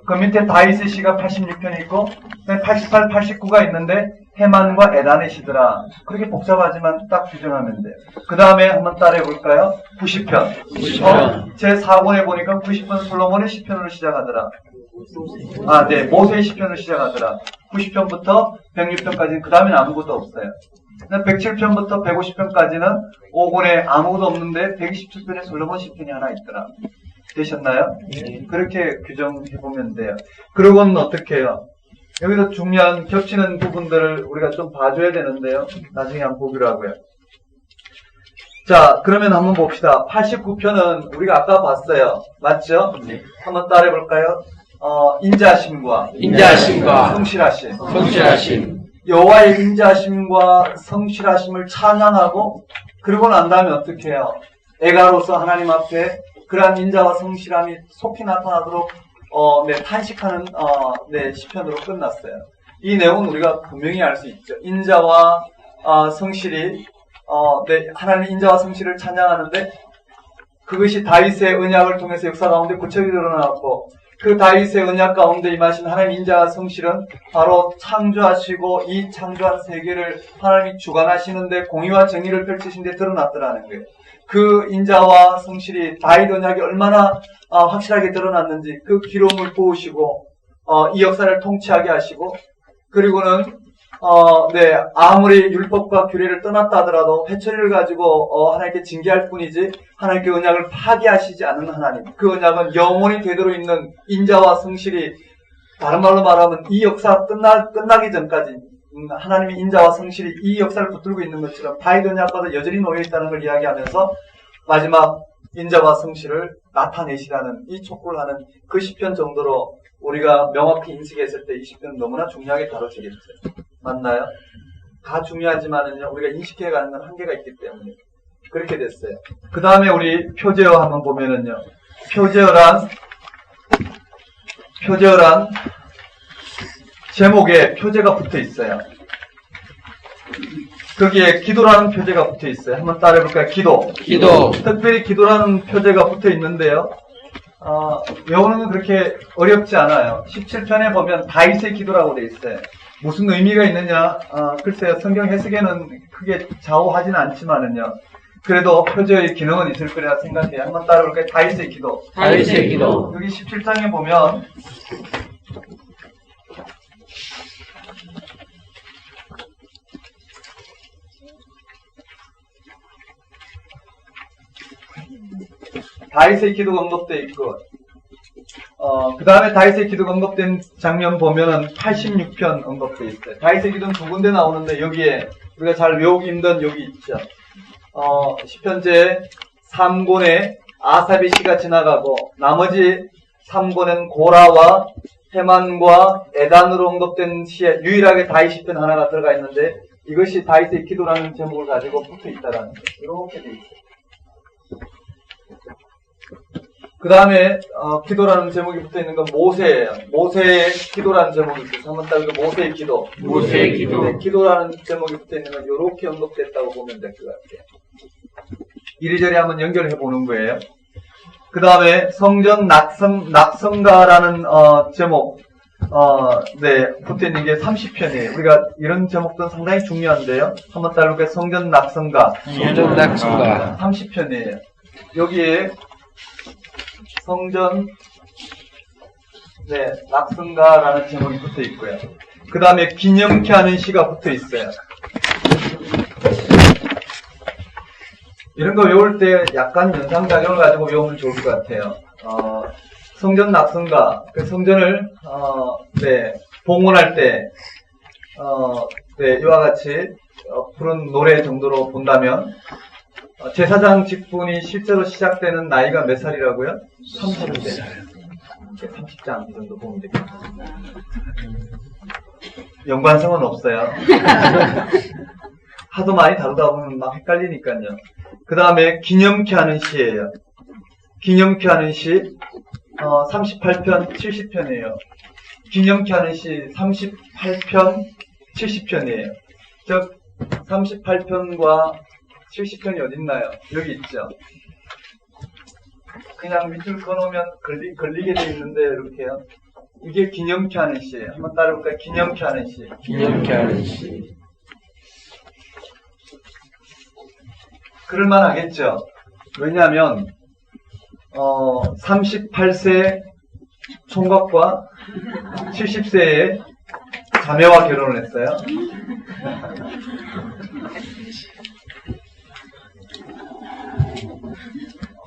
그 밑에 다윗의 시가 86편이 있고 88, 89가 있는데 헤만과 에단의 시더라. 그렇게 복잡하지만 딱 규정하면 돼요. 그 다음에 한번 따라해 볼까요? 90편. 제 4권에 보니까 90편 솔로몬의 시편으로 시작하더라. 아, 네. 모세의 시편으로 시작하더라. 90편부터 106편까지는 그 다음에는 아무것도 없어요. 107편부터 150편까지는 5권에 아무것도 없는데 127편에 솔로몬 시편이 하나 있더라. 되셨나요? 그렇게 규정해보면 돼요. 그러고는 어떻게 해요? 여기서 중요한 겹치는 부분들을 우리가 좀 봐줘야 되는데요. 나중에 한번 보기로 하고요. 자, 그러면 한번 봅시다. 89편은 우리가 아까 봤어요. 맞죠? 네. 한번 따라해볼까요? 인자하심과 성실하심. 여호와의 인자하심과 성실하심을 찬양하고 그러고 난 다음에 어떻게 해요? 애가로서 하나님 앞에 그러한 인자와 성실함이 속히 나타나도록 탄식하는 시편으로 끝났어요. 이 내용은 우리가 분명히 알 수 있죠. 인자와 성실이 하나님의 인자와 성실을 찬양하는데 그것이 다윗의 언약을 통해서 역사 가운데 구체적으로 드러나고 그 다윗의 언약 가운데 임하신 하나님의 인자와 성실은 바로 창조하시고 이 창조한 세계를 하나님이 주관하시는데 공의와 정의를 펼치신 데 드러났더라는 거예요. 그 인자와 성실이 다윗 언약이 얼마나 확실하게 드러났는지 그 기록을 보시고 이 역사를 통치하게 하시고 그리고는 아무리 율법과 규례를 떠났다 하더라도 회초리를 가지고 하나님께 징계할 뿐이지 하나님께 언약을 파기하시지 않는 하나님. 그 언약은 영원히 되도록 있는 인자와 성실이 다른 말로 말하면 이 역사 끝나기 전까지 하나님의 인자와 성실이 이 역사를 붙들고 있는 것처럼 다윗 언약과도 여전히 놓여있다는 걸 이야기하면서 마지막 인자와 성실을 나타내시라는 이 촉구를 하는 그 시편 정도로 우리가 명확히 인식했을 때 이 시편은 너무나 중요하게 다뤄지겠죠. 맞나요? 다 중요하지만은요, 우리가 인식해가는 건 한계가 있기 때문에 그렇게 됐어요. 그 다음에 우리 표제어 한번 보면은요, 표제어란 제목에 표제가 붙어 있어요. 거기에 기도라는 표제가 붙어 있어요. 한번 따라해볼까요? 기도. 특별히 기도라는 표제가 붙어 있는데요. 외우는 건 그렇게 어렵지 않아요. 17편에 보면 다윗의 기도라고 되어 있어요. 무슨 의미가 있느냐? 글쎄요, 성경 해석에는 크게 좌우하지는 않지만은요. 그래도 표제의 기능은 있을 거라 생각해요. 한번 따라해볼까요? 다윗의 기도. 여기 17장에 보면 다윗의 기도가 언급되어 있고, 그 다음에 다윗의 기도가 언급된 장면 보면은 86편 언급되어 있어요. 다윗의 기도는 두 군데 나오는데 여기에 우리가 잘 외우기 힘든 여기 있죠. 시편제 3권에 아삽의 시가 지나가고 나머지 3권은 고라와 헤만과 에단으로 언급된 시에 유일하게 다윗 시편 하나가 들어가 있는데 이것이 다윗의 기도라는 제목을 가지고 붙어 있다라는 거예요. 이렇게 돼 있어요. 그 다음에 기도라는 제목이 붙어 있는 건 모세예요. 모세의 기도라는 제목이 있어요. 한번 따르고 모세의 기도. 네, 기도라는 제목이 붙어 있는 건 이렇게 언급됐다고 보면 될 것 같아요. 이리저리 한번 연결해 보는 거예요. 그 다음에 성전 낙성가라는 제목 붙어 있는 게 30편이에요. 우리가 이런 제목들은 상당히 중요한데요. 한번 따르고 성전 낙성가 30편이에요. 여기에 성전 낙성가라는 제목이 붙어 있고요. 그 다음에 기념케 하는 시가 붙어 있어요. 이런 거 외울 때 약간 연상작용을 가지고 외우면 좋을 것 같아요. 성전 낙성가, 그 성전을 봉헌할 때 이와 같이 부른 노래 정도로 본다면 제사장 직분이 실제로 시작되는 나이가 몇 살이라고요? 30대. 30장 이 정도 보면 되겠습니다. 연관성은 없어요. 하도 많이 다루다 보면 막 헷갈리니까요. 그 다음에 기념케 하는 시예요. 기념케 하는 시 38편 70편이에요. 기념케 하는 시 38편 70편이에요. 즉 38편과 70편이 어딨나요? 여기 있죠. 그냥 밑줄 그어놓으면 걸리게 돼 있는데, 이렇게요. 이게 기념케 하는 시예요. 한번 따라볼까요? 기념케 하는 시. 기념케 하는 시. 그럴만 하겠죠. 왜냐하면, 38세 총각과 70세의 자매와 결혼을 했어요.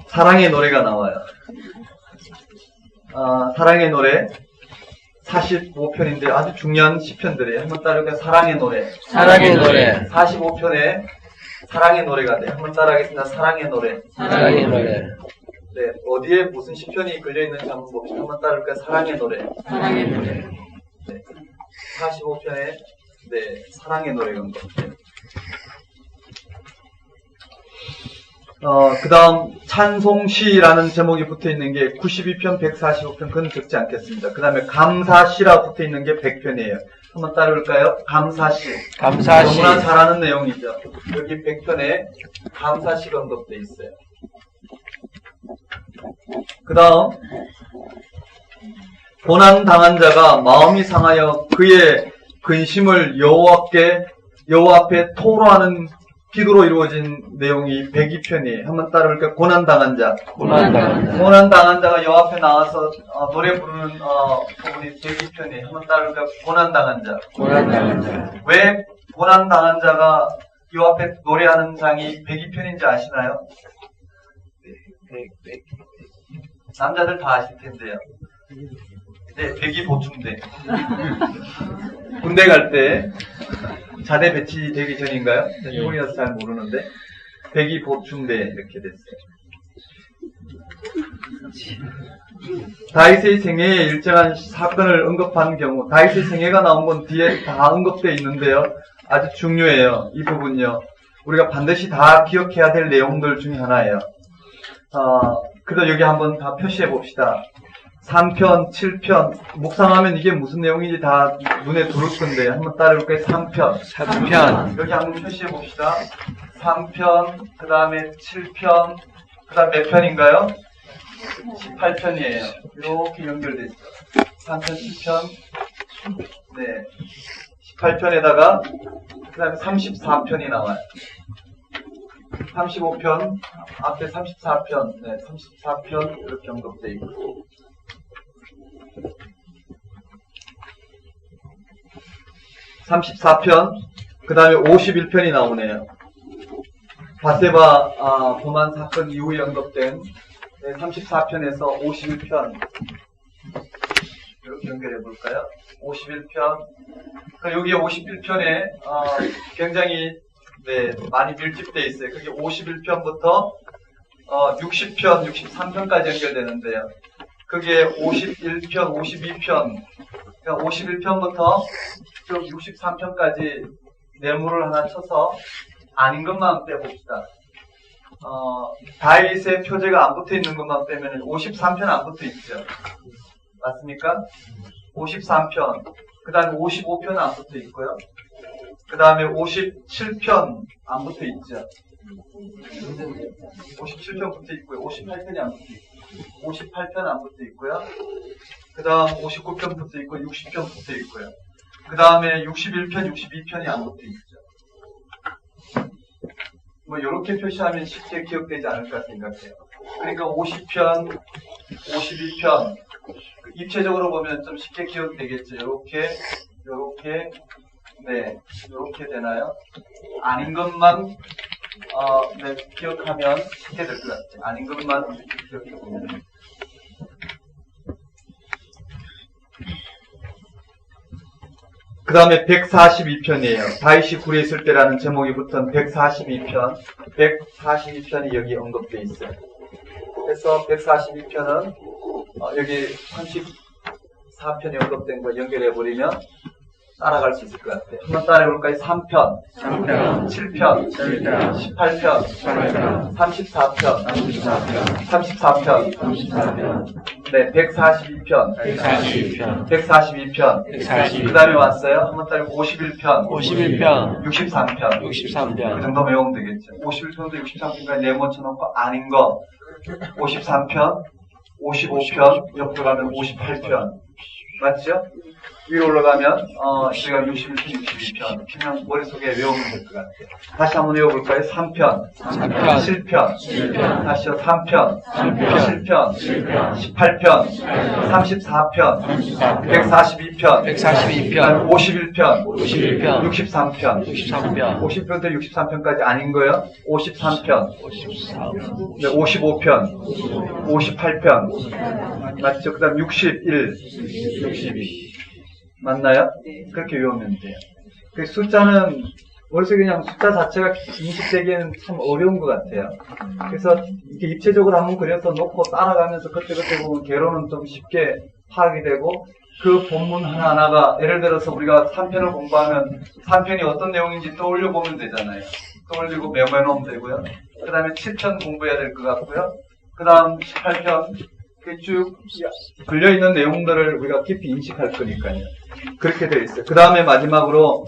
사랑의 노래가 나와요. 사랑의 노래 45편인데 아주 중요한 시편들이에요. 한번 따라해볼까요? 사랑의 노래. 사랑의 노래. 45편에 사랑의 노래가 돼요. 한번 따라하겠습니다. 사랑의 노래. 사랑의 노래. 네, 어디에 무슨 시편이 걸려있는지 한번 봅시다. 한번 따라해볼까요? 사랑의 노래. 사랑의 노래. 네, 45편에 네, 사랑의 노래가 온 것 같아요. 그 다음 찬송시라는 제목이 붙어있는 게 92편, 145편, 그건 적지 않겠습니다. 그 다음에 감사시라 붙어있는 게 100편이에요. 한번 따라볼까요? 감사시. 감사시. 너무나 잘 아는 내용이죠. 여기 100편에 감사시가 언급되어 있어요. 그 다음 고난당한 자가 마음이 상하여 그의 근심을 여호와 앞에 토로하는 기도로 이루어진 내용이 102편이에요. 한번 따라볼까요? 고난당한 자. 고난당한 자. 고난당한 자가 여호와 앞에 나와서 노래 부르는 부분이 102편이에요. 한번 따라볼까요? 고난당한 자. 고난당한 자. 왜 고난당한 자가 여호와 앞에 노래하는 장이 102편인지 아시나요? 남자들 다 아실 텐데요. 네, 102 보충대. 군대 갈 때 자대 배치되기 전인가요? 일본이라서 잘 모르는데 102 보충대 이렇게 됐어요. 다윗의 생애에 일정한 사건을 언급한 경우, 다윗의 생애가 나온 건 뒤에 다 언급되어 있는데요. 아주 중요해요. 이 부분요. 우리가 반드시 다 기억해야 될 내용들 중에 하나예요. 그래서 여기 한번 다 표시해 봅시다. 3편, 7편, 묵상하면 이게 무슨 내용인지 다 눈에 들어올 건데, 한번 따라해볼까요? 3편. 3편. 여기 한번 표시해 봅시다. 3편, 그 다음에 7편, 그 다음 몇 편인가요? 18편이에요. 이렇게 연결되어 있어요. 3편, 7편, 네. 18편에다가, 그 다음에 34편이 나와요. 35편, 앞에 34편, 네, 34편, 이렇게 언급되어 있고. 34편, 그 다음에 51편이 나오네요. 바세바 범한 사건 이후에 언급된 34편에서 51편 이렇게 연결해 볼까요? 51편. 여기 51편에 굉장히 많이 밀집되어 있어요. 그게 51편부터 60편, 63편까지 연결되는데요. 그게 51편, 52편, 그러니까 51편부터 쭉 63편까지 네모를 하나 쳐서 아닌 것만 빼봅시다. 다윗의 표제가 안 붙어 있는 것만 빼면 53편 안 붙어 있죠. 맞습니까? 53편, 그 다음에 55편 안 붙어 있고요. 그 다음에 57편 안 붙어 있죠. 57편 붙어 있고요. 58편이 안 붙어 있고, 58편 안 붙어 있고요. 그 다음 59편 붙어 있고, 60편 붙어 있고요. 그 다음에 61편, 62편이 안 붙어 있죠. 뭐 이렇게 표시하면 쉽게 기억되지 않을까 생각해요. 그러니까 50편, 52편 입체적으로 보면 좀 쉽게 기억되겠죠. 요렇게 네, 요렇게 되나요? 아닌 것만 기억하면 쉽게 될 것 같아요. 아닌 것만 기억해보면. 그 다음에 142편이에요. 다윗이 굴에 있을 때라는 제목이 붙은 142편. 142편이 여기 언급되어 있어요. 그래서 142편은 여기 34편이 언급된 거 연결해버리면 따라갈 수 있을 것 같아요. 한번 따라해볼까요? 3편, 7편, 18편, 34편, 34편, 네, 142편, 142편, 그 다음에 왔어요. 한번 따라해보고 51편, 63편, 그 정도 외우면 되겠죠. 51편도 63편까지 네모 쳐놓고 아닌 거 53편, 55편, 옆으로 가면 58편. 맞죠? 위로 올라가면, 제가 61편, 62편. 그냥 머릿속에 외우면 될 것 같아요. 다시 한번 외워볼까요? 3편, 7편, 다시요, 3편, 7편, 18편, 34편, 142편, 142편, 51편, 51편, 63편, 63편, 50편부터 63편까지 아닌 거예요? 53편, 55편, 58편, 맞죠? 그 다음 61, 62. 맞나요? 그렇게 외우면 돼요. 그 숫자는, 머릿속에 그냥 숫자 자체가 인식되기에는 참 어려운 것 같아요. 그래서 이렇게 입체적으로 한번 그려서 놓고 따라가면서 그때그때 보면 개론은 좀 쉽게 파악이 되고, 그 본문 하나하나가, 예를 들어서 우리가 3편을 공부하면 3편이 어떤 내용인지 떠올려 보면 되잖아요. 떠올리고 메모해 놓으면 되고요. 그 다음에 7편 공부해야 될 것 같고요. 그 다음 18편, 쭉 걸려있는 내용들을 우리가 깊이 인식할 거니까요. 그렇게 되어 있어요. 그 다음에 마지막으로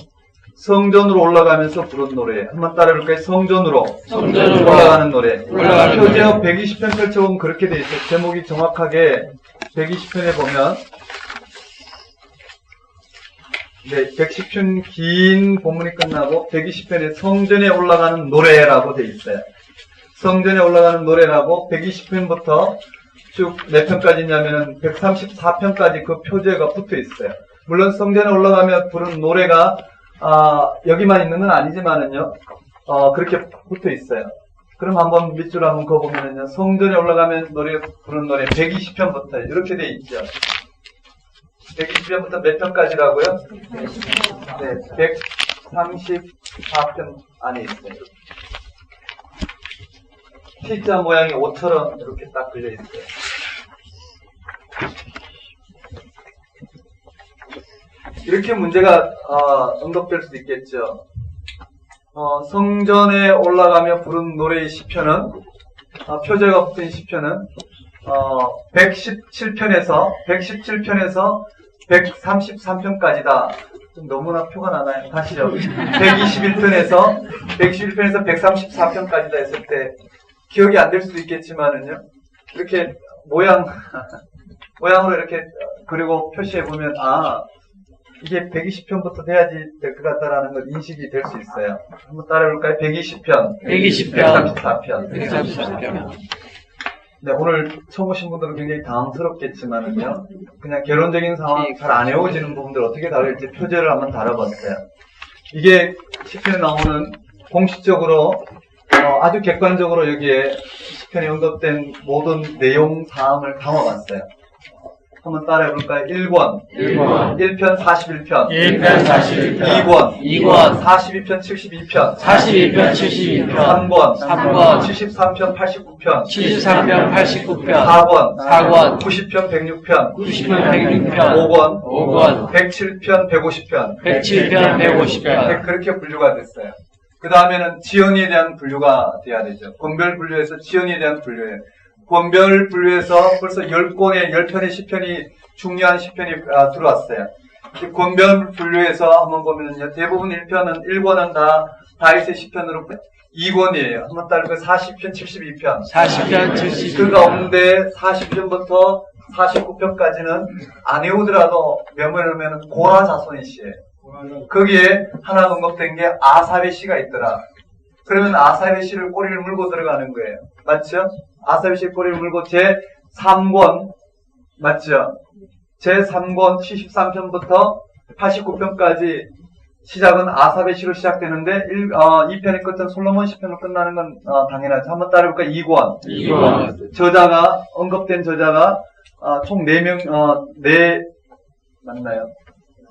성전으로 올라가면서 부른 노래. 한번 따라해볼까요? 성전으로 올라가는 노래. 표제어 120편 펼쳐보면 그렇게 되어 있어요. 제목이 정확하게 120편에 보면, 네, 110편 긴 본문이 끝나고 120편에 성전에 올라가는 노래라고 되어 있어요. 성전에 올라가는 노래라고 120편부터 쭉 몇 편까지냐면은 134편까지 그 표제가 붙어 있어요. 물론 성전에 올라가며 부른 노래가 여기만 있는 건 아니지만은요, 그렇게 붙어 있어요. 그럼 한번 밑줄 한번 그어보면은요, 성전에 올라가면 부른 노래 120편부터 이렇게 돼 있죠. 120편부터 몇 편까지라고요? 네, 134편 안에 있어요. T자 모양의 옷처럼 이렇게 딱 걸려 있어요. 이렇게 문제가 언급될 수도 있겠죠. 성전에 올라가며 부른 노래의 시편은, 표제가 붙은 시편은 117편에서 133편까지다. 좀 너무나 표가 나나요? 다시요. 121편에서 134편까지다 했을 때 기억이 안 될 수도 있겠지만은요, 이렇게 모양으로 이렇게 그리고 표시해 보면, 이게 120편부터 돼야지 될 것 같다라는 걸 인식이 될 수 있어요. 한번 따라해볼까요? 120편, 134편. 네, 오늘 처음 오신 분들은 굉장히 당황스럽겠지만은요, 그냥 개론적인 상황 잘 안 외워지는 부분들 어떻게 다룰지 표제를 한번 다뤄봤어요. 이게 시편에 나오는 공식적으로 아주 객관적으로 여기에 시편에 언급된 모든 내용 사항을 담아봤어요. 한번 따라해볼까요? 1권, 1편 41편, 2권, 42편 72편, 3권, 73편 89편, 4권, 90편 106편, 5권, 107편 150편, 그렇게 분류가 됐어요. 그 다음에는 지연에 대한 분류가 돼야 되죠. 권별 분류에서 지연에 대한 분류예요. 권별 분류에서 벌써 10권의 10편의 시편이 중요한 시편이 들어왔어요. 권별 분류에서 한번 보면요, 대부분 1권은 다 다윗의 시편으로 2권이에요. 한번 따르고 40편, 72편. 그 가운데 40편부터 49편까지는 안 외우더라도 메모해놓으면 고라 자손의 시예요. 거기에 하나 언급된 게 아삽의 시가 있더라. 그러면 아삽의 시를 꼬리를 물고 들어가는 거예요. 맞죠? 아삽의 시 꼬리를 물고 제3권, 맞죠? 제3권 73편부터 89편까지 시작은 아삽의 시로 시작되는데 2편의 끝은 솔로몬 시편으로 끝나는 건 당연하죠. 한번 따라해볼까요? 2권. 저자가 언급된 저자가 총 4명, 맞나요?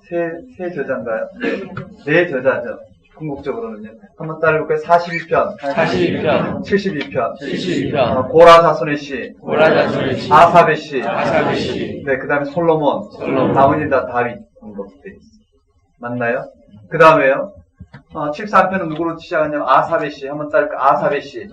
세 저자인가요? 네 저자죠. 궁극적으로는요. 한번 따라해볼까요? 41편, 72편, 고라 자손의 시, 아삽의 시, 네, 그 다음에 솔로몬, 나머지 다 다윗 언급돼 있어요. 맞나요? 그 다음에요. 73편은 누구로 시작하냐면 아삽의 시. 한번 따라해볼까요? 아삽의 시.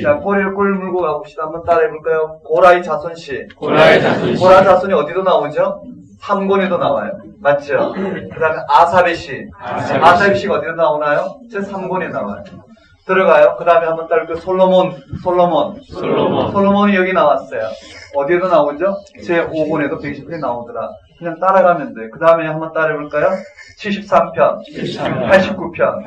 자, 꼬리를 물고 가봅시다. 한번 따라해볼까요? 고라의 자손 시. 고라 자손이 어디도 나오죠? 3권에도 나와요. 맞죠? 그 다음에 아삽의 시. 아삽의 시가 어디로 나오나요? 제 3권에 나와요. 들어가요. 그 다음에 한번 따를 거 솔로몬이 여기 나왔어요. 어디에도 나오죠? 제 5권에도 120편이 나오더라. 그냥 따라가면 돼. 그 다음에 한번 따라해볼까요? 73편, 89편.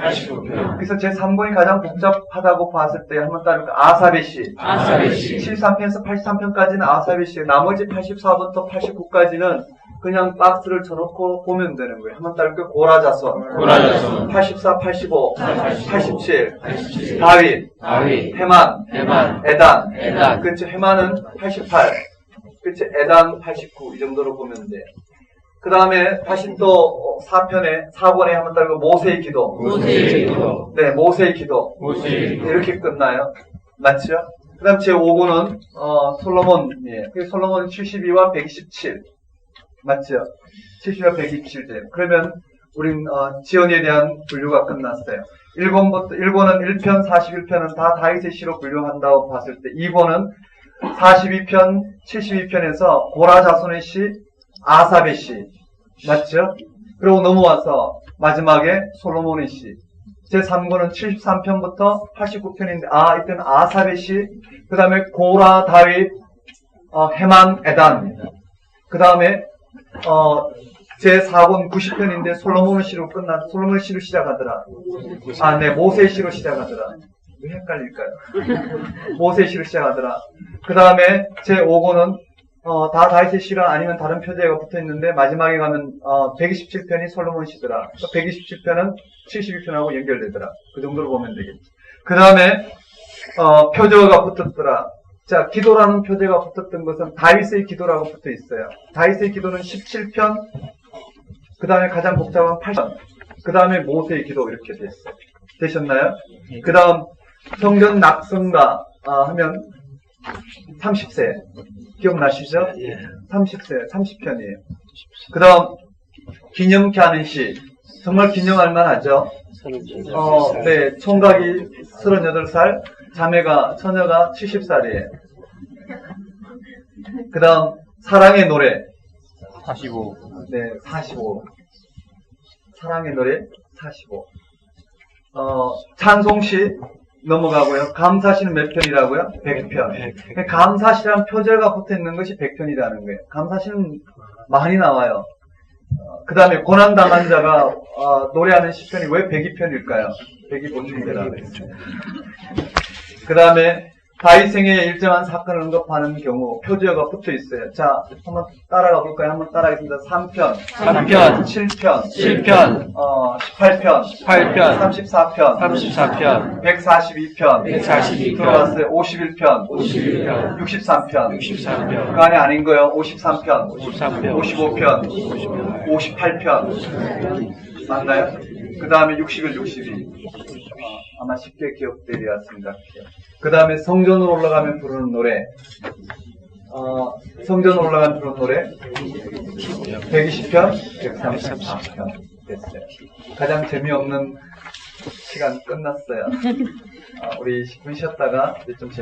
그래서 제 3권이 가장 복잡하다고 봤을 때 한번 따를까? 아사베시. 73편에서 83편까지는 아사베시. 나머지 84부터 89까지는 그냥 박스를 쳐놓고 보면 되는 거예요. 한번 따를까? 고라자손. 84, 85, 87, 다윗, 헤만, 에단. 그치, 헤만은 88. 그치, 에단 89. 이 정도로 보면 돼. 그 다음에 다시 또 4권에 한번 따르고 모세의 기도. 네, 모세의 기도. 이렇게 끝나요. 맞죠? 그 다음 제 5권은, 솔로몬이에요. 솔로몬은 72와 127. 맞죠? 70과 127대. 그러면 우린 지연에 대한 분류가 끝났어요. 1권은 1편, 41편은 다 다윗의 시로 분류한다고 봤을 때 2권은 42편, 72편에서 고라 자손의 시, 아삽의 시. 맞죠? 그리고 넘어와서 마지막에 솔로몬의 시. 제 3권은 73편부터 89편인데 이때는 아삽의 시, 그 다음에 고라, 다윗, 헤만, 에단. 그 다음에 제 4권 90편인데 솔로몬의 시로 솔로몬의 시로 시작하더라. 네, 모세의 시로 시작하더라. 왜 헷갈릴까요? 모세의 시로 시작하더라. 그 다음에 제 5권은 다 다윗의 시라 아니면 다른 표제가 붙어 있는데 마지막에 가면 127편이 솔로몬 시더라. 127편은 72편하고 연결되더라. 그 정도로 보면 되겠지. 그 다음에 표제가 붙었더라. 자, 기도라는 표제가 붙었던 것은 다윗의 기도라고 붙어 있어요. 다윗의 기도는 17편, 그 다음에 가장 복잡한 8편, 그 다음에 모세의 기도 이렇게 됐어요. 되셨나요? 그 다음 성전 낙성가 하면 30세. 기억나시죠? 30세, 30편이에요. 그 다음 기념케 하는 시. 정말 기념할 만하죠? 네, 총각이 38살, 처녀가 70살이에요. 그 다음, 사랑의 노래. 45. 네, 45. 사랑의 노래, 45. 찬송시 넘어가고요. 감사시는 몇 편이라고요? 100편. 감사시란 표제가 붙어 있는 것이 100편이라는 거예요. 감사시는 많이 나와요. 그 다음에 고난당한 자가 노래하는 시편이 왜 102편일까요? 100이 보충되라고 했어요. 그 다음에 다윗 생애에 일정한 사건을 언급하는 경우 표제어가 붙어 있어요. 자, 한번 따라가 볼까요? 한번 따라하겠습니다. 3편, 7편, 18편, 34편, 142편, 들어왔어요. 51편, 63편, 그 안에 아닌 거요. 53편, 55편, 58편, 맞나요? 그 다음에 61, 62. 아마 쉽게 기억되리 같습니다. 그 다음에 성전으로 올라가면 부르는 노래. 성전으로 올라가면 부르는 노래. 120편, 134편 됐어요. 가장 재미없는 시간 끝났어요. 우리 10분 쉬었다가 좀